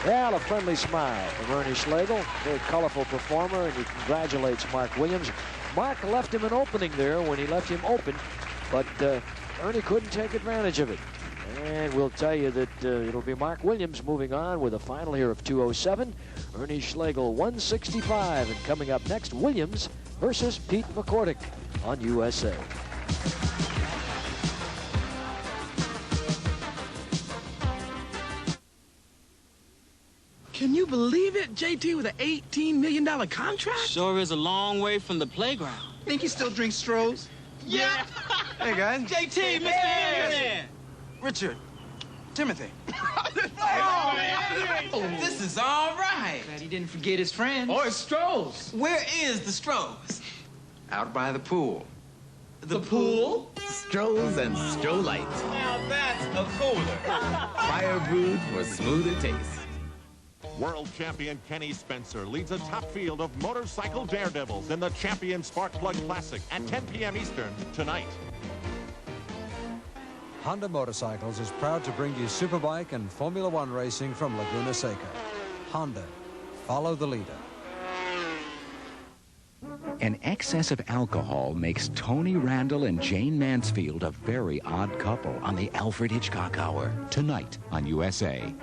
Well, a friendly smile from Ernie Schlegel, very colorful performer, and he congratulates Mark Williams. Mark left him an opening there when he left him open, but Ernie couldn't take advantage of it. And we'll tell you that it'll be Mark Williams moving on with a final here of 207. Ernie Schlegel 165, and coming up next, Williams versus Pete McCordic on USA. Can you believe it? JT with an $18 million contract? Sure is a long way from the playground. Think he still drinks Strohs? Yeah. Hey, guys. JT, Mr. Millionaire. Richard. Timothy. This is all right. Glad he didn't forget his friends. Or his Strohs. Where is the Strohs? Out by the pool. The pool? Strohs and Stroh Lights. Now that's a cooler. Fire brewed for smoother taste. World champion Kenny Spencer leads a top field of motorcycle daredevils in the Champion Spark Plug Classic at 10 p.m. Eastern tonight. Honda Motorcycles is proud to bring you Superbike and Formula One racing from Laguna Seca. Honda, follow the leader. An excess of alcohol makes Tony Randall and Jane Mansfield a very odd couple on the Alfred Hitchcock Hour, tonight on USA.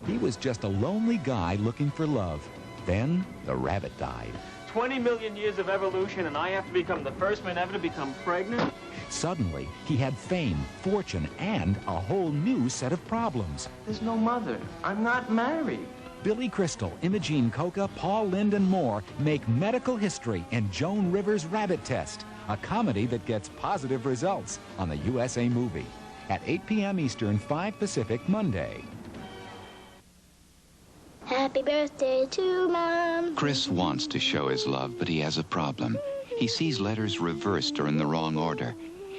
He was just a lonely guy looking for love. Then the rabbit died. 20 million years of evolution, and I have to become the first man ever to become pregnant? Suddenly, he had fame, fortune, and a whole new set of problems. There's no mother. I'm not married. Billy Crystal, Imogene Coca, Paul Lynde, and more make medical history in Joan Rivers' Rabbit Test, a comedy that gets positive results on the USA Movie. At 8 p.m. Eastern, 5 Pacific, Monday. Happy birthday to Mom. Chris wants to show his love, but he has a problem. He sees letters reversed or in the wrong order.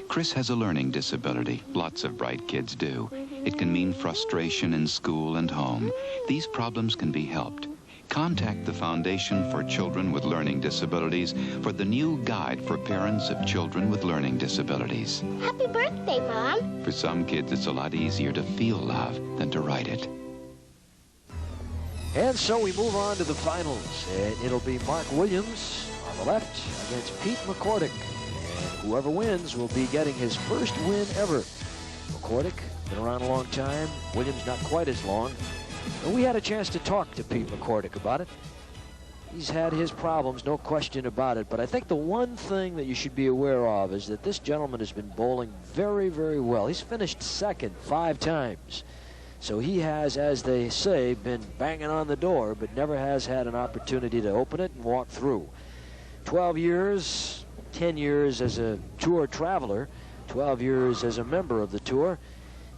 Chris has a learning disability. Lots of bright kids do. It can mean frustration in school and home. These problems can be helped. Contact the Foundation for Children with Learning Disabilities for the new guide for parents of children with learning disabilities. Happy birthday, Mom. For some kids, it's a lot easier to feel love than to write it. And so we move on to the finals, and it'll be Mark Williams on the left against Pete McCordic. And whoever wins will be getting his first win ever. McCordic, been around a long time. Williams, not quite as long. And we had a chance to talk to Pete McCordic about it. He's had his problems, no question about it. But I think the one thing that you should be aware of is that this gentleman has been bowling very, very well. He's finished second 5 times. So he has, as they say, been banging on the door, but never has had an opportunity to open it and walk through. 12 years, 10 years as a tour traveler, 12 years as a member of the tour,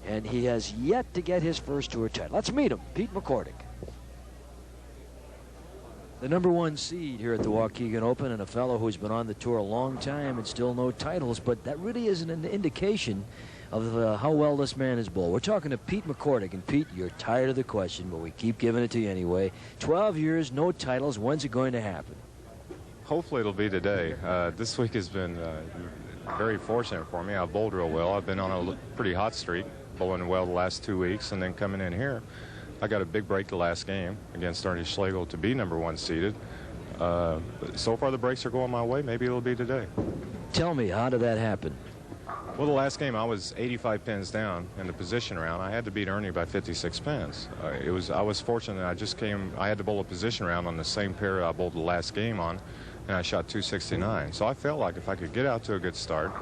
and he has yet to get his first tour title. Let's meet him, Pete McCordic. The #1 seed here at the Waukegan Open, and a fellow who's been on the tour a long time and still no titles, but that really isn't an indication of how well this man is bowled. We're talking to Pete McCordic, and Pete, you're tired of the question, but we keep giving it to you anyway. 12 years, no titles. When's it going to happen? Hopefully it'll be today. This week has been very fortunate for me. I've bowled real well. I've been on a pretty hot streak, bowling well the last 2 weeks, and then coming in here, I got a big break the last game against Ernie Schlegel to be #1 seeded. But so far the breaks are going my way. Maybe it'll be today. Tell me, how did that happen? Well, the last game I was 85 pins down in the position round. I had to beat Ernie by 56 pins. I was fortunate. I had to bowl a position round on the same pair I bowled the last game on, and I shot 269. So I felt like if I could get out to a good start,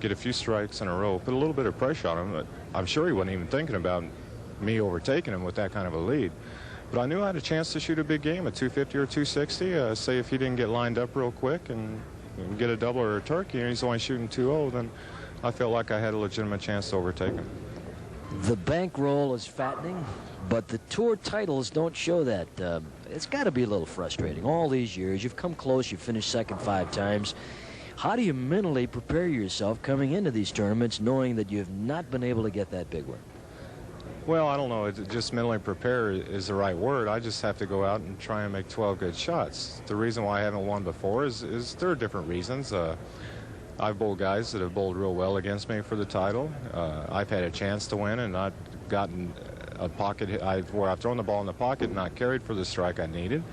get a few strikes in a row, put a little bit of pressure on him, but I'm sure he wasn't even thinking about me overtaking him with that kind of a lead. But I knew I had a chance to shoot a big game at 250 or 260. Say if he didn't get lined up real quick and get a double or a turkey, and he's only shooting 2-0, then I felt like I had a legitimate chance to overtake him. The bankroll is fattening, but the tour titles don't show that. It's got to be a little frustrating. All these years, you've come close, you've finished second 5 times. How do you mentally prepare yourself coming into these tournaments knowing that you have not been able to get that big one? Well, I don't know. Just mentally prepare is the right word. I just have to go out and try and make 12 good shots. The reason why I haven't won before is there are different reasons. I've bowled guys that have bowled real well against me for the title. I've had a chance to win and not gotten a pocket hit where I've thrown the ball in the pocket and not carried for the strike I needed.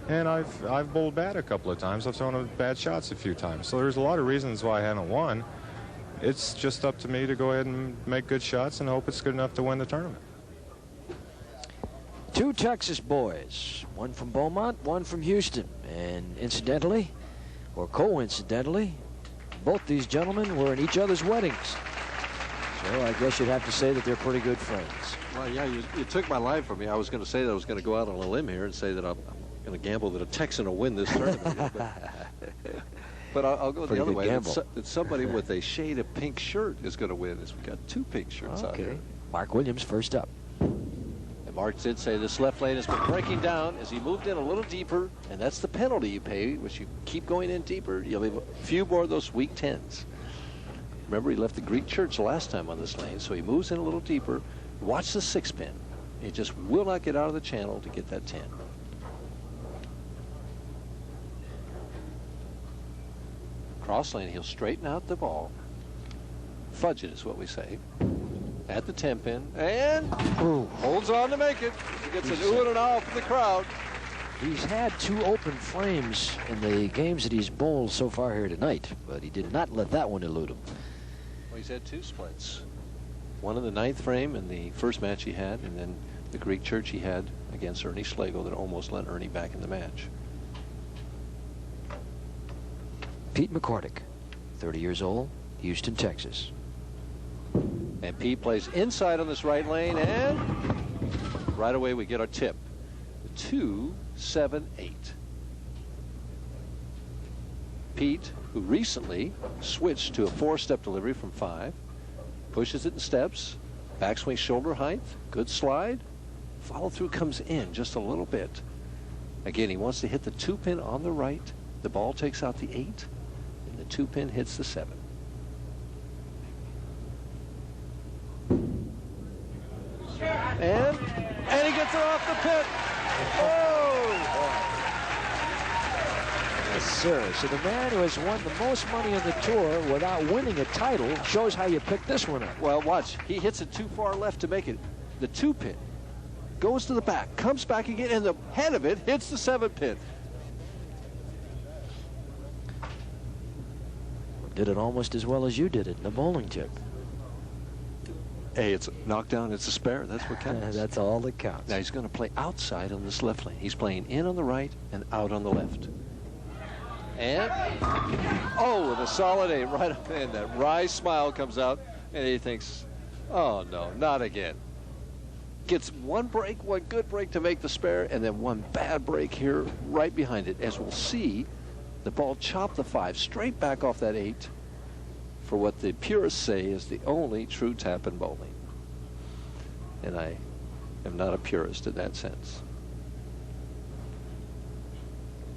And I've bowled bad a couple of times. I've thrown bad shots a few times. So there's a lot of reasons why I haven't won. It's just up to me to go ahead and make good shots and hope it's good enough to win the tournament. 2 Texas boys, one from Beaumont, one from Houston. And incidentally, or coincidentally, both these gentlemen were in each other's weddings. So I guess you'd have to say that they're pretty good friends. Well, yeah, you took my line from me. I was going to say that I was going to go out on a limb here and say that I'm going to gamble that a Texan will win this tournament. But I'll go the other way. That somebody with a shade of pink shirt is going to win. We've got 2 pink shirts out here. Mark Williams first up. And Mark did say this left lane has been breaking down as he moved in a little deeper, and that's the penalty you pay, which you keep going in deeper. You'll have a few more of those weak 10s. Remember, he left the Greek church last time on this lane, so he moves in a little deeper. Watch the 6-pin. He just will not get out of the channel to get that 10. Cross lane, he'll straighten out the ball. Fudge it is what we say. At the 10-pin, and holds on to make it. He gets an ooh and an ah from the crowd. He's had 2 open frames in the games that he's bowled so far here tonight, but he did not let that one elude him. Well, he's had 2 splits. One in the 9th frame in the first match he had, and then the Greek church he had against Ernie Schlegel that almost let Ernie back in the match. Pete McCordic, 30 years old, Houston, Texas. And Pete plays inside on this right lane, and right away we get our tip. 2, 7, 8. Pete, who recently switched to a 4-step delivery from 5, pushes it in steps, backswing shoulder height, good slide, follow through comes in just a little bit. Again, he wants to hit the 2-pin on the right. The ball takes out the 8, and the 2-pin hits the 7. And he gets it off the pit. Oh! Yes, sir. So the man who has won the most money on the tour without winning a title shows how you pick this one up. Well, watch. He hits it too far left to make it. The 2-pin goes to the back, comes back again, and the head of it hits the 7-pin. Did it almost as well as you did it in the bowling tip. Hey, it's a knockdown, it's a spare. That's what counts. That's all that counts. Now he's going to play outside on this left lane. He's playing in on the right and out on the left. And, with a solid 8 right up in. That wry smile comes out, and he thinks, oh, no, not again. Gets one break, one good break to make the spare, and then one bad break here right behind it. As we'll see, the ball chopped the 5 straight back off that 8 for what the purists say is the only true tap in bowling. And I am not a purist in that sense.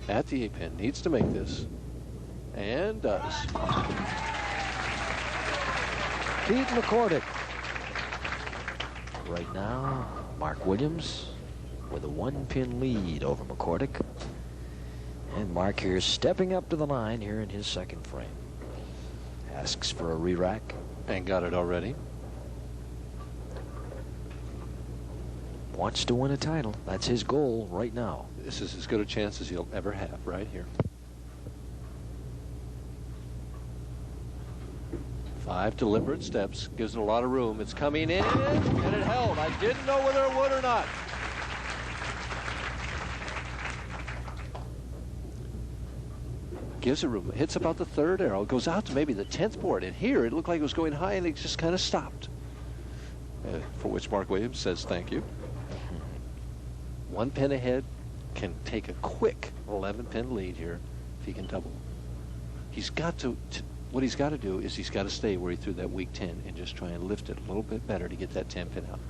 At the 8-pin, needs to make this, and does. Pete McCordic. Right now, Mark Williams with a 1-pin lead over McCordic. And Mark here stepping up to the line here in his 2nd frame. Asks for a re-rack. And got it already. Wants to win a title. That's his goal right now. This is as good a chance as he'll ever have right here. 5 deliberate steps. Gives it a lot of room. It's coming in, and it held. I didn't know whether it would or not. Gives it room. Hits about the 3rd arrow. Goes out to maybe the 10th board. And here, it looked like it was going high, and it just kind of stopped. For which Mark Williams says thank you. 1 pin ahead. Can take a quick 11-pin lead here if he can double. He's got to what he's got to do is he's got to stay where he threw that weak 10 and just try and lift it a little bit better to get that 10-pin out.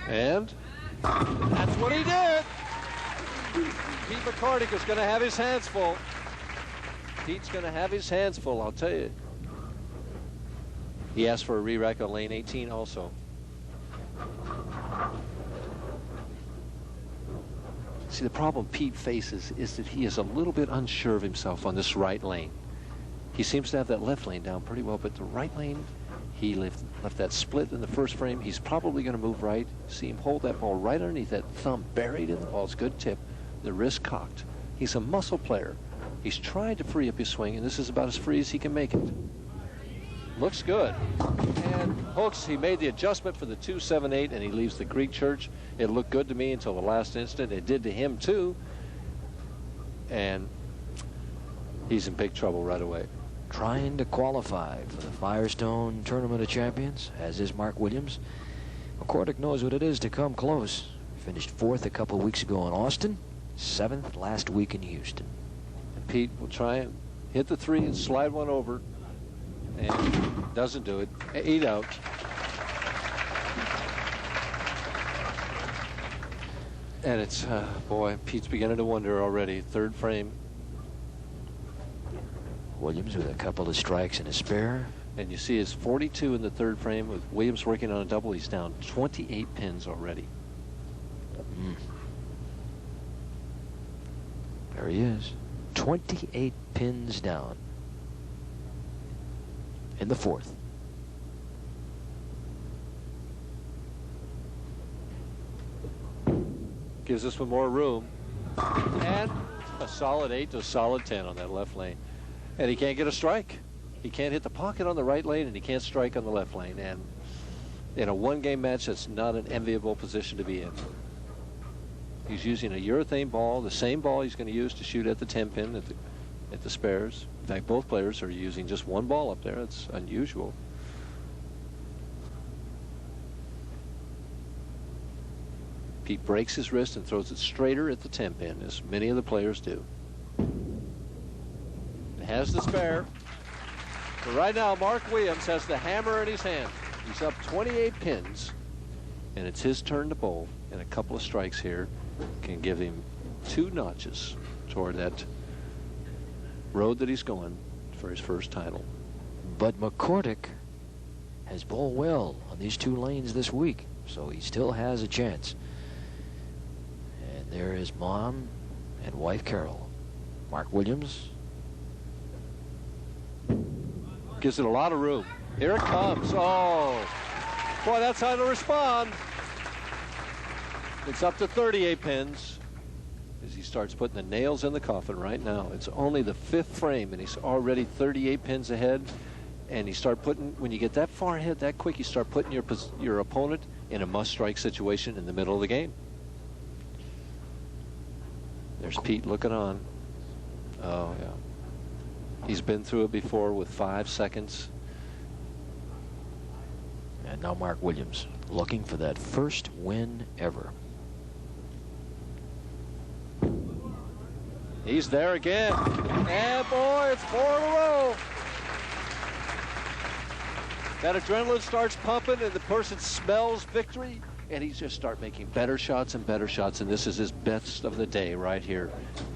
And that's what he did. Pete McCordic is going to have his hands full. Pete's going to have his hands full, I'll tell you. He asked for a re-rack on lane 18 also. See, the problem Pete faces is that he is a little bit unsure of himself on this right lane. He seems to have that left lane down pretty well, but the right lane, he left that split in the first frame. He's probably going to move right. See him hold that ball right underneath that thumb, buried in the ball. It's a good tip. The wrist cocked. He's a muscle player. He's trying to free up his swing, and this is about as free as he can make it. Looks good. And hooks, he made the adjustment for the 2-7-8, and he leaves the Greek church. It looked good to me until the last instant. It did to him, too. And he's in big trouble right away. Trying to qualify for the Firestone Tournament of Champions, as is Mark Williams. McCordic knows what it is to come close. Finished 4th a couple weeks ago in Austin, 7th last week in Houston. And Pete will try and hit the 3 and slide one over. And doesn't do it. 8 out. And it's, boy, Pete's beginning to wonder already. 3rd frame. Williams with a couple of strikes and a spare. And you see his 42 in the 3rd frame with Williams working on a double. He's down 28 pins already. There he is. 28 pins down. In the 4th. Gives us some more room. And a solid 8 to a solid 10 on that left lane. And he can't get a strike. He can't hit the pocket on the right lane, and he can't strike on the left lane. And in a 1-game match, that's not an enviable position to be in. He's using a urethane ball, the same ball he's going to use to shoot at the 10-pin at the spares. In fact, both players are using just 1 ball up there. It's unusual. Pete breaks his wrist and throws it straighter at the 10-pin, as many of the players do. Has the spare. But right now, Mark Williams has the hammer in his hand. He's up 28 pins, and it's his turn to bowl. And a couple of strikes here can give him 2 notches toward that road that he's going for his first title. But McCordic has bowled well on these 2 lanes this week, so he still has a chance. And there is Mom and wife Carol. Mark Williams gives it a lot of room. Here it comes. Oh, boy, that's how to respond. It's up to 38 pins as he starts putting the nails in the coffin right now. It's only the 5th frame, and he's already 38 pins ahead. And you start putting, when you get that far ahead that quick, you start putting your opponent in a must-strike situation in the middle of the game. There's Pete looking on. Oh, yeah. He's been through it before with 5 seconds. And now Mark Williams looking for that first win ever. He's there again. And boy, it's 4 in a row. That adrenaline starts pumping and the person smells victory, and he just starts making better shots and better shots, and this is his best of the day right here.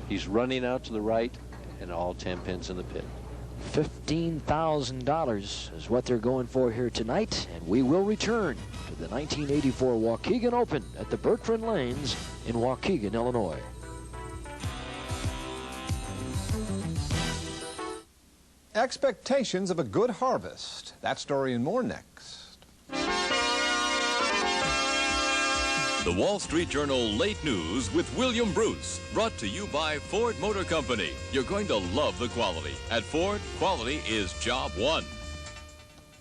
He's running out to the right and all 10 pins in the pit. $15,000 is what they're going for here tonight, and we will return to the 1984 Waukegan Open at the Bertrand Lanes in Waukegan, Illinois. expectations of a good harvest. That story and more next. The Wall Street Journal Late News with William Bruce, brought to you by Ford Motor Company. You're going to love the quality. At Ford, quality is job one.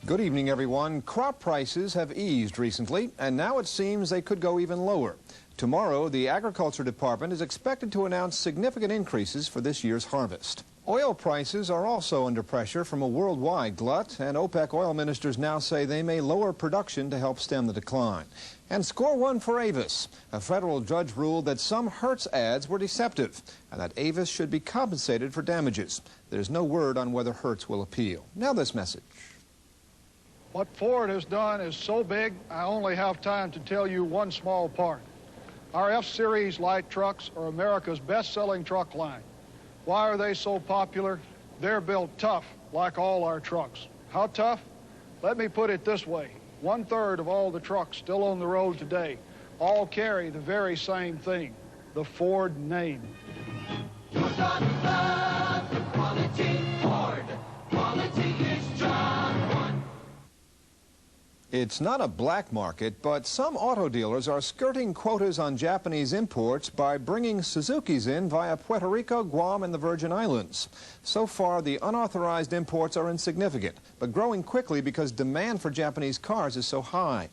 Good evening, everyone. Crop prices have eased recently, and now it seems they could go even lower. Tomorrow, the Agriculture Department is expected to announce significant increases for this year's harvest. Oil prices are also under pressure from a worldwide glut, and OPEC oil ministers now say they may lower production to help stem the decline. And score one for Avis. A federal judge ruled that some Hertz ads were deceptive and that Avis should be compensated for damages. There's no word on whether Hertz will appeal. Now this message. What Ford has done is so big, I only have time to tell you one small part. Our F-Series light trucks are America's best-selling truck line. Why are they so popular? They're built tough, like all our trucks. How tough? Let me put it this way. 1/3 of all the trucks still on the road today all carry the very same thing, the Ford name. You're gonna love the quality Ford. Quality is job one. It's not a black market, but some auto dealers are skirting quotas on Japanese imports by bringing Suzukis in via Puerto Rico, Guam, and the Virgin Islands. So far, the unauthorized imports are insignificant, but growing quickly because demand for Japanese cars is so high.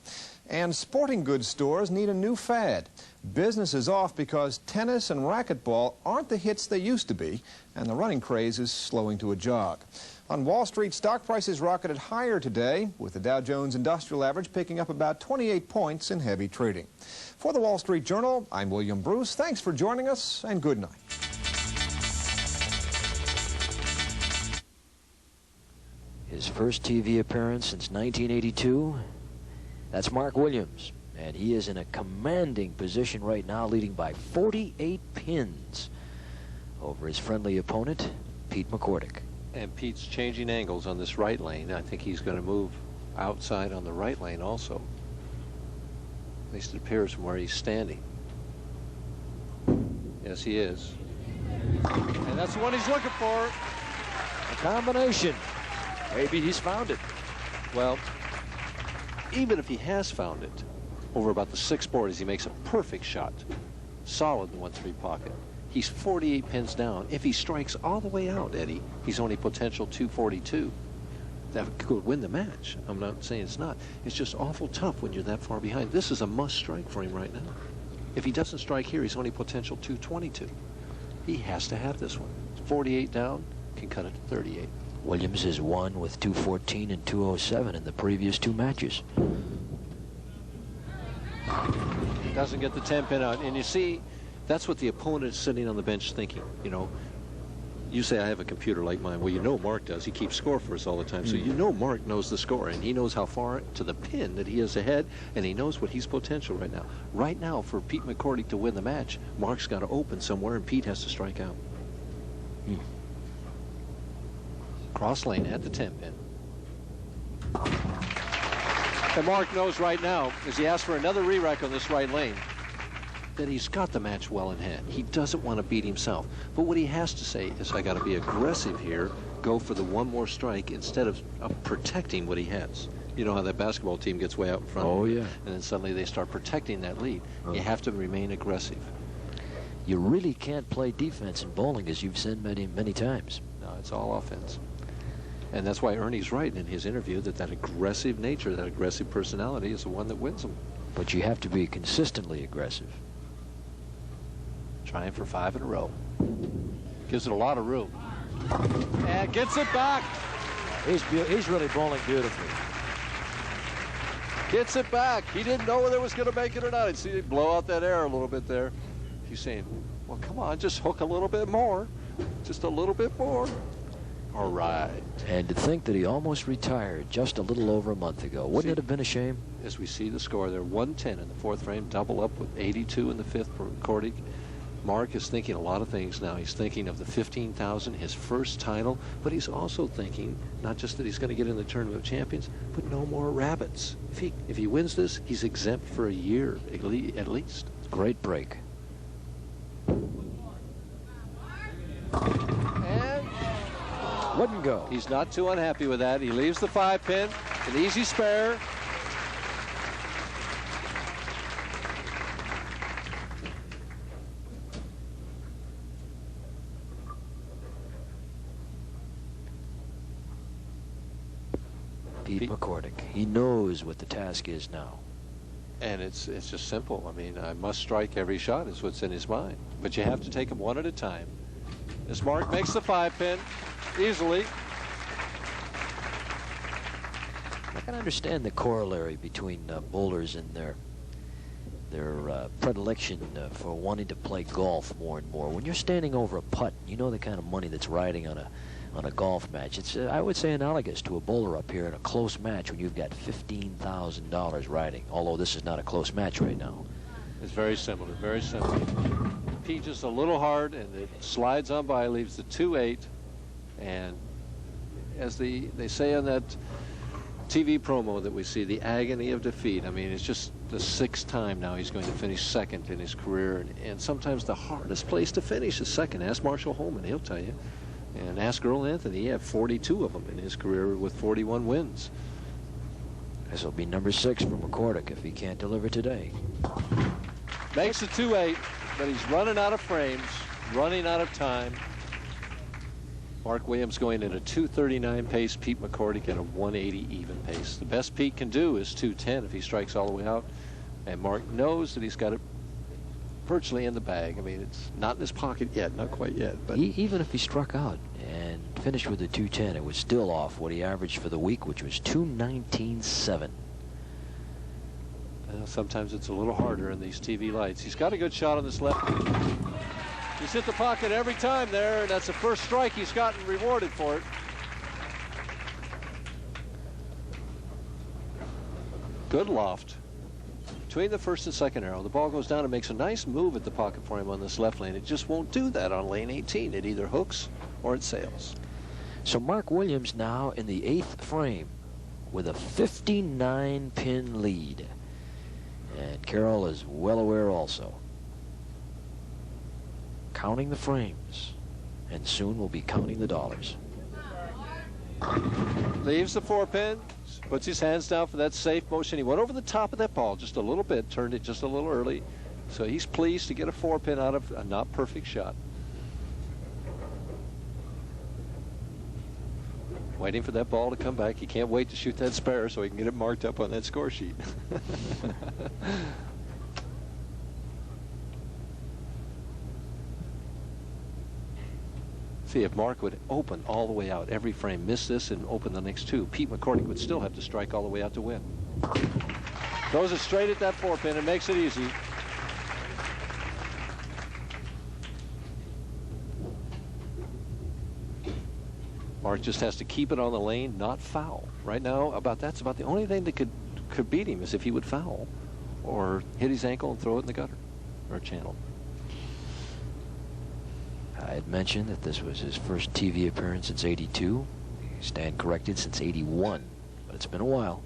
And sporting goods stores need a new fad. Business is off because tennis and racquetball aren't the hits they used to be, and the running craze is slowing to a jog. On Wall Street, stock prices rocketed higher today, with the Dow Jones Industrial Average picking up about 28 points in heavy trading. For the Wall Street Journal, I'm William Bruce. Thanks for joining us, and good night. His first TV appearance since 1982. That's Mark Williams, and he is in a commanding position right now, leading by 48 pins over his friendly opponent, Pete McCordic. And Pete's changing angles on this right lane. I think he's going to move outside on the right lane also. At least it appears from where he's standing. Yes, he is. And that's the one he's looking for. A combination. Maybe he's found it. Well, even if he has found it, over about the 6th board as he makes a perfect shot, solid in the 1-3 pocket. He's 48 pins down. If he strikes all the way out, Eddie, he's only potential 242. That could win the match. I'm not saying it's not. It's just awful tough when you're that far behind. This is a must strike for him right now. If he doesn't strike here, he's only potential 222. He has to have this one. 48 down, can cut it to 38. Williams has won with 214 and 207 in the previous 2 matches. Doesn't get the 10 pin out. And you see, that's what the opponent is sitting on the bench thinking. You know, you say I have a computer like mine. Well, you know Mark does. He keeps score for us all the time. So you know Mark knows the score, and he knows how far to the pin that he is ahead, and he knows what he's potential right now. Right now, for Pete McCordic to win the match, Mark's got to open somewhere, and Pete has to strike out. Cross lane at the 10 pin. And Mark knows right now, as he asks for another re-rack on this right lane, that he's got the match well in hand. He doesn't want to beat himself. But what he has to say is, I got to be aggressive here, go for the one more strike instead of protecting what he has. You know how that basketball team gets way out in front. Oh, yeah. And then suddenly they start protecting that lead. You have to remain aggressive. You really can't play defense in bowling, as you've said many, many times. No, it's all offense. And that's why Ernie's right in his interview that aggressive nature, that aggressive personality is the one that wins them. But you have to be consistently aggressive. Trying for 5 in a row. Gives it a lot of room. And gets it back. He's really bowling beautifully. Gets it back. He didn't know whether it was going to make it or not. I'd see him blow out that air a little bit there. He's saying, well, come on, just hook a little bit more. Just a little bit more. All right. And to think that he almost retired just a little over a month ago. Wouldn't it have been a shame? As we see the score there, 110 in the 4th frame, double up with 82 in the 5th for McCordic. Mark is thinking a lot of things now. He's thinking of the 15,000, his first title, but he's also thinking not just that he's going to get in the Tournament of Champions, but no more rabbits. If he wins this, he's exempt for a year at least. Great break. And wouldn't go. He's not too unhappy with that. He leaves the 5-pin, an easy spare. Pete McCordic. He knows what the task is now. And it's just simple. I mean, I must strike every shot is what's in his mind. But you have to take them one at a time. As Mark makes the 5-pin easily. I can understand the corollary between bowlers and their predilection for wanting to play golf more and more. When you're standing over a putt, you know the kind of money that's riding on a golf match. It's I would say analogous to a bowler up here in a close match when you've got $15,000 riding. Although this is not a close match right now. It's very similar, very similar. Pete just a little hard, and it slides on by, leaves the 2-8, and as they say on that TV promo that we see, the agony of defeat. I mean, it's just the 6th time now he's going to finish second in his career, and sometimes the hardest place to finish is second. Ask Marshall Holman, he'll tell you. And ask Earl Anthony, he had 42 of them in his career with 41 wins. This will be number 6 for McCordic if he can't deliver today. Makes the 2-8, but he's running out of frames, running out of time. Mark Williams going at a 239 pace, Pete McCordic at a 180 even pace. The best Pete can do is 210 if he strikes all the way out. And Mark knows that he's got it virtually in the bag. I mean, it's not in his pocket yet, not quite yet. But even if he struck out and finished with a 210, it was still off what he averaged for the week, which was 219.7. Sometimes it's a little harder in these TV lights. He's got a good shot on this left. He's hit the pocket every time there, and that's the first strike he's gotten rewarded for it. Good loft. Between the first and second arrow, the ball goes down and makes a nice move at the pocket for him on this left lane. It just won't do that on lane 18. It either hooks or it sails. So Mark Williams now in the 8th frame with a 59-pin lead. And Carroll is well aware also. Counting the frames, and soon we'll be counting the dollars. Leaves the 4-pin, puts his hands down for that safe motion. He went over the top of that ball just a little bit, turned it just a little early. So he's pleased to get a 4-pin out of a not perfect shot. Waiting for that ball to come back. He can't wait to shoot that spare so he can get it marked up on that score sheet. See, if Mark would open all the way out every frame, miss this and open the next 2, Pete McCordic would still have to strike all the way out to win. Throws it straight at that 4-pin and makes it easy. Mark just has to keep it on the lane, not foul. Right now, that's about the only thing that could beat him is if he would foul or hit his ankle and throw it in the gutter or channel. I had mentioned that this was his first TV appearance since '82. Stand corrected, since '81, but it's been a while.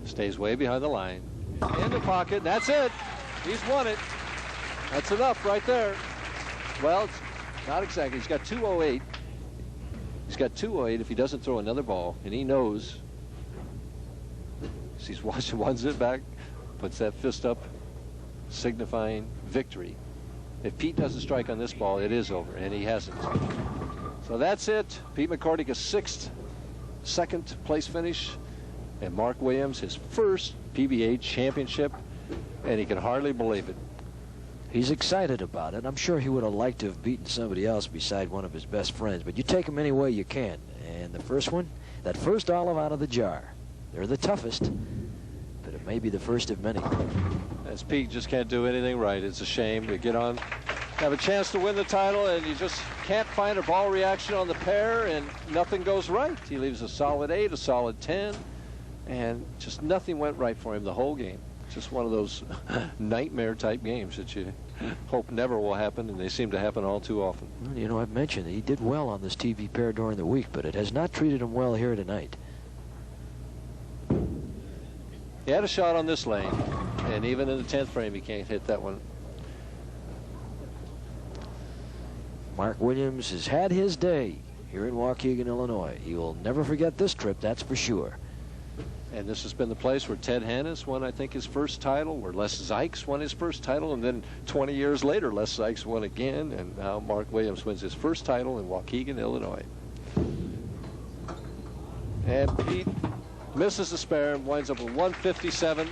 Stays way behind the line. In the pocket, that's it. He's won it. That's enough right there. Well, it's not exactly. He's got 208. He's got 208 if he doesn't throw another ball, and he knows. He's watching, ones it back, puts that fist up, signifying victory. If Pete doesn't strike on this ball, it is over, and he hasn't. So that's it. Pete McCordic, a 6th, second place finish, and Mark Williams, his first PBA championship, and he can hardly believe it. He's excited about it. I'm sure he would have liked to have beaten somebody else beside one of his best friends, but you take them any way you can. And the first one, that first olive out of the jar, they're the toughest, but it may be the first of many. As Pete just can't do anything right. It's a shame to get on, have a chance to win the title, and you just can't find a ball reaction on the pair, and nothing goes right. He leaves a solid 8, a solid 10, and just nothing went right for him the whole game. Just one of those nightmare-type games that you hope never will happen, and they seem to happen all too often. Well, you know, I've mentioned that he did well on this TV pair during the week, but it has not treated him well here tonight. He had a shot on this lane, and even in the 10th frame, he can't hit that one. Mark Williams has had his day here in Waukegan, Illinois. He will never forget this trip, that's for sure. And this has been the place where Ted Hannes won, I think, his first title, where Les Zykes won his first title, and then 20 years later, Les Zykes won again, and now Mark Williams wins his first title in Waukegan, Illinois. And Pete misses the spare and winds up with 157.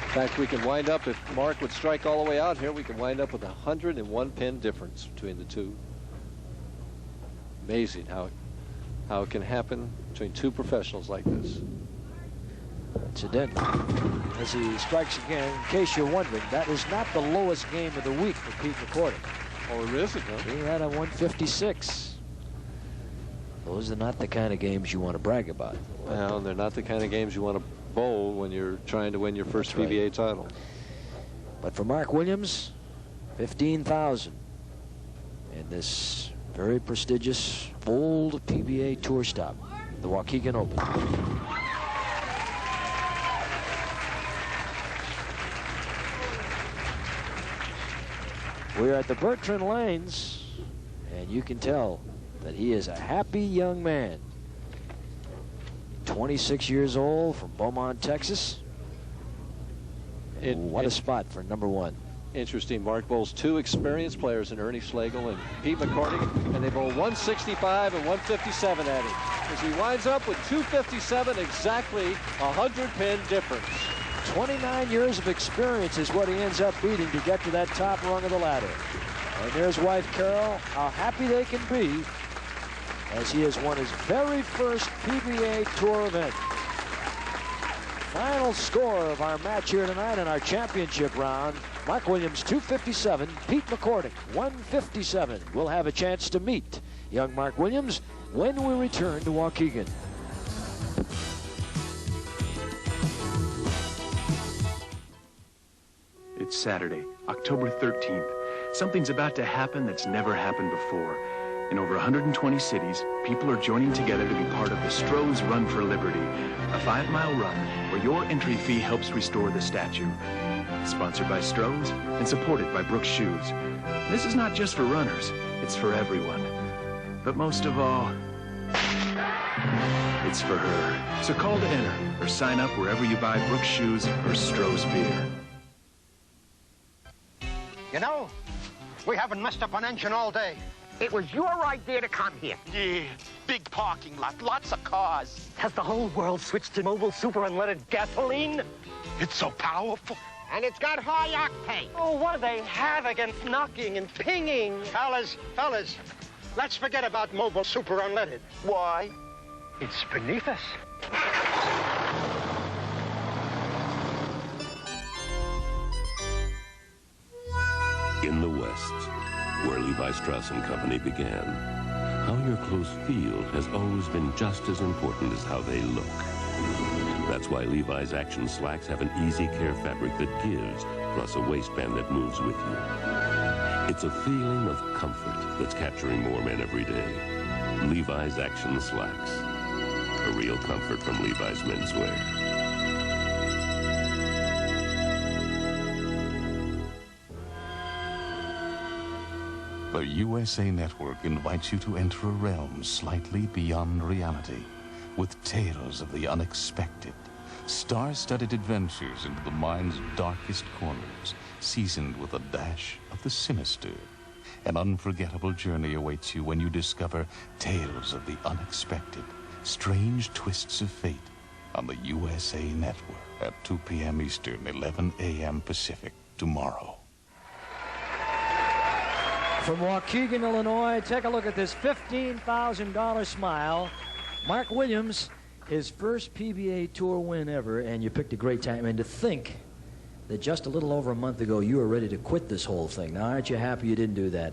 In fact, we can wind up, if Mark would strike all the way out here, we can wind up with a 101 pin difference between the two. Amazing how it can happen between two professionals like this. Incidentally, as he strikes again, in case you're wondering, that is not the lowest game of the week for Pete McCordic. Oh, it isn't, huh? He had a 156. Those are not the kind of games you want to brag about. Well, they're not the kind of games you want to bowl when you're trying to win your first PBA title. But for Mark Williams, 15,000 in this very prestigious old PBA tour stop, the Waukegan Open. We're at the Bertrand lanes, and you can tell that he is a happy young man. 26 years old, from Beaumont, Texas. What a spot for number one. Interesting. Mark bowls two experienced players in Ernie Schlegel and Pete McCordic, and they bowl 165 and 157 at him. As he winds up with 257, exactly 100 pin difference. 29 years of experience is what he ends up beating to get to that top rung of the ladder. And there's wife Carol, how happy they can be as he has won his very first PBA Tour event. Final score of our match here tonight in our championship round. Mark Williams 257, Pete McCordic 157. We'll have a chance to meet young Mark Williams when we return to Waukegan. It's Saturday, October 13th. Something's about to happen that's never happened before. In over 120 cities, people are joining together to be part of the Stroh's Run for Liberty, a 5-mile run where your entry fee helps restore the statue. Sponsored by Stroh's and supported by Brooks Shoes. This is not just for runners, it's for everyone. But most of all, it's for her. So call to enter or sign up wherever you buy Brooks Shoes or Stroh's beer. You know, we haven't messed up an engine all day. It was your idea to come here. Yeah, big parking lot, lots of cars. Has the whole world switched to Mobil super unleaded gasoline? It's so powerful. And it's got high octane. Oh, what do they have against knocking and pinging? Fellas, let's forget about Mobil super unleaded. Why? It's beneath us. In the West, where Levi Strauss & Company began, how your clothes feel has always been just as important as how they look. That's why Levi's Action Slacks have an easy care fabric that gives, plus a waistband that moves with you. It's a feeling of comfort that's capturing more men every day. Levi's Action Slacks. A real comfort from Levi's Menswear. The USA Network invites you to enter a realm slightly beyond reality, with tales of the unexpected, star-studded adventures into the mind's darkest corners, seasoned with a dash of the sinister. An unforgettable journey awaits you when you discover tales of the unexpected, strange twists of fate on the USA Network at 2 p.m. Eastern, 11 a.m. Pacific tomorrow. From Waukegan, Illinois, take a look at this $15,000 smile. Mark Williams, his first PBA Tour win ever, and you picked a great time. And to think that just a little over a month ago you were ready to quit this whole thing. Now, aren't you happy you didn't do that?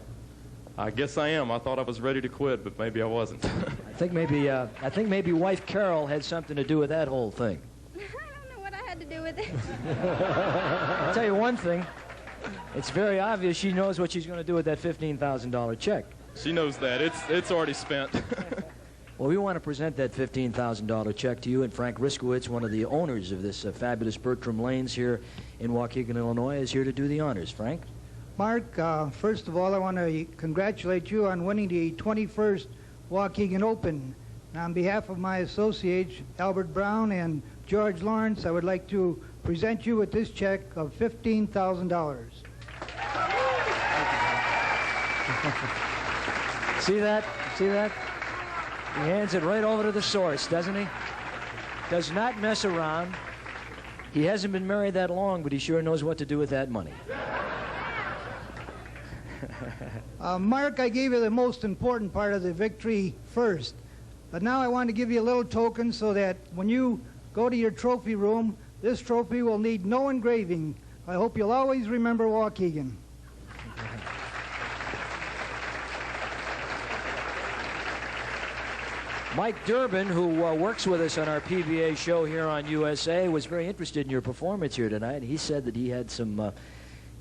I guess I am. I thought I was ready to quit, but maybe I wasn't. I think maybe wife Carol had something to do with that whole thing. I don't know what I had to do with it. I'll tell you one thing. It's very obvious she knows what she's going to do with that $15,000 check. She knows that. It's already spent. Well, we want to present that $15,000 check to you, and Frank Riskowitz, one of the owners of this fabulous Bertram Lanes here in Waukegan, Illinois, is here to do the honors. Frank? Mark, first of all, I want to congratulate you on winning the 21st Waukegan Open. And on behalf of my associates, Albert Brown and George Lawrence, I would like to present you with this check of $15,000. See that? See that? He hands it right over to the source, doesn't he? Does not mess around. He hasn't been married that long, but he sure knows what to do with that money. Mark, I gave you the most important part of the victory first. But now I want to give you a little token so that when you go to your trophy room, this trophy will need no engraving. I hope you'll always remember Waukegan. Mike Durbin, who works with us on our PBA show here on USA, was very interested in your performance here tonight. He said that he had some,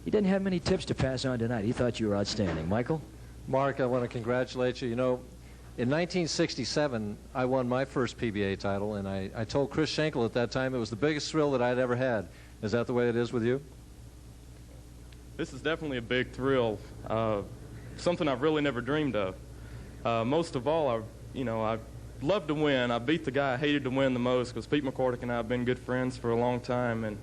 he didn't have many tips to pass on tonight. He thought you were outstanding. Michael? Mark, I want to congratulate you. You know, in 1967, I won my first PBA title, and I told Chris Schenkel at that time it was the biggest thrill that I'd ever had. Is that the way it is with you? This is definitely a big thrill, something I've really never dreamed of. Most of all, I love to win. I beat the guy I hated to win the most because Pete McCordic and I have been good friends for a long time, and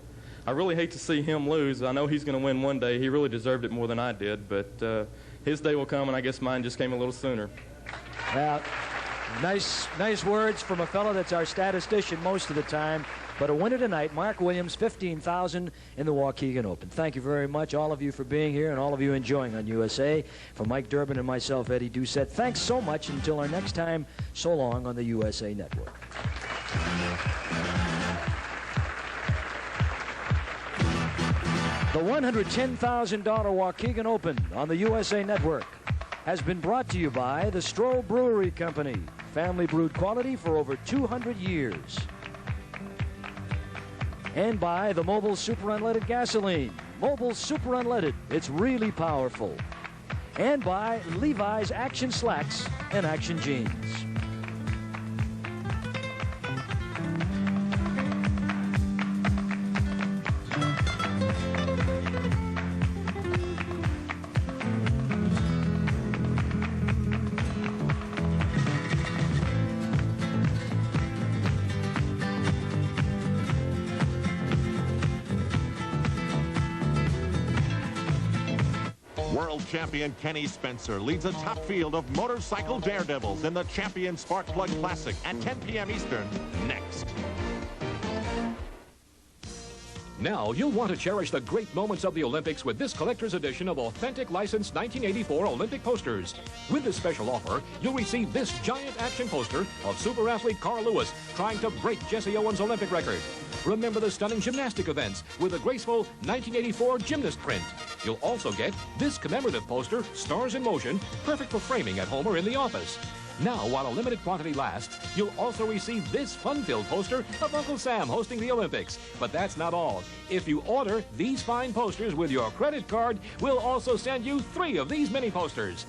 I really hate to see him lose. I know he's going to win one day. He really deserved it more than I did, but his day will come, and I guess mine just came a little sooner. Well, nice words from a fellow that's our statistician most of the time. But a winner tonight, Mark Williams, $15,000 in the Waukegan Open. Thank you very much, all of you, for being here and all of you enjoying on USA. For Mike Durbin and myself, Eddie Doucette, thanks so much. Until our next time, so long on the USA Network. The $110,000 Waukegan Open on the USA Network has been brought to you by the Stroh Brewery Company, family brewed quality for over 200 years. And by the Mobil Super Unleaded Gasoline. Mobil Super Unleaded, it's really powerful. And by Levi's Action Slacks and Action Jeans. World champion Kenny Spencer leads a top field of motorcycle daredevils in the Champion Spark Plug Classic at 10 p.m. Eastern next. Now, you'll want to cherish the great moments of the Olympics with this collector's edition of authentic licensed 1984 Olympic posters. With this special offer, you'll receive this giant action poster of super athlete Carl Lewis trying to break Jesse Owens' Olympic record. Remember the stunning gymnastic events with a graceful 1984 gymnast print. You'll also get this commemorative poster, Stars in Motion, perfect for framing at home or in the office. Now, while a limited quantity lasts, you'll also receive this fun-filled poster of Uncle Sam hosting the Olympics. But that's not all. If you order these fine posters with your credit card, we'll also send you 3 of these mini posters.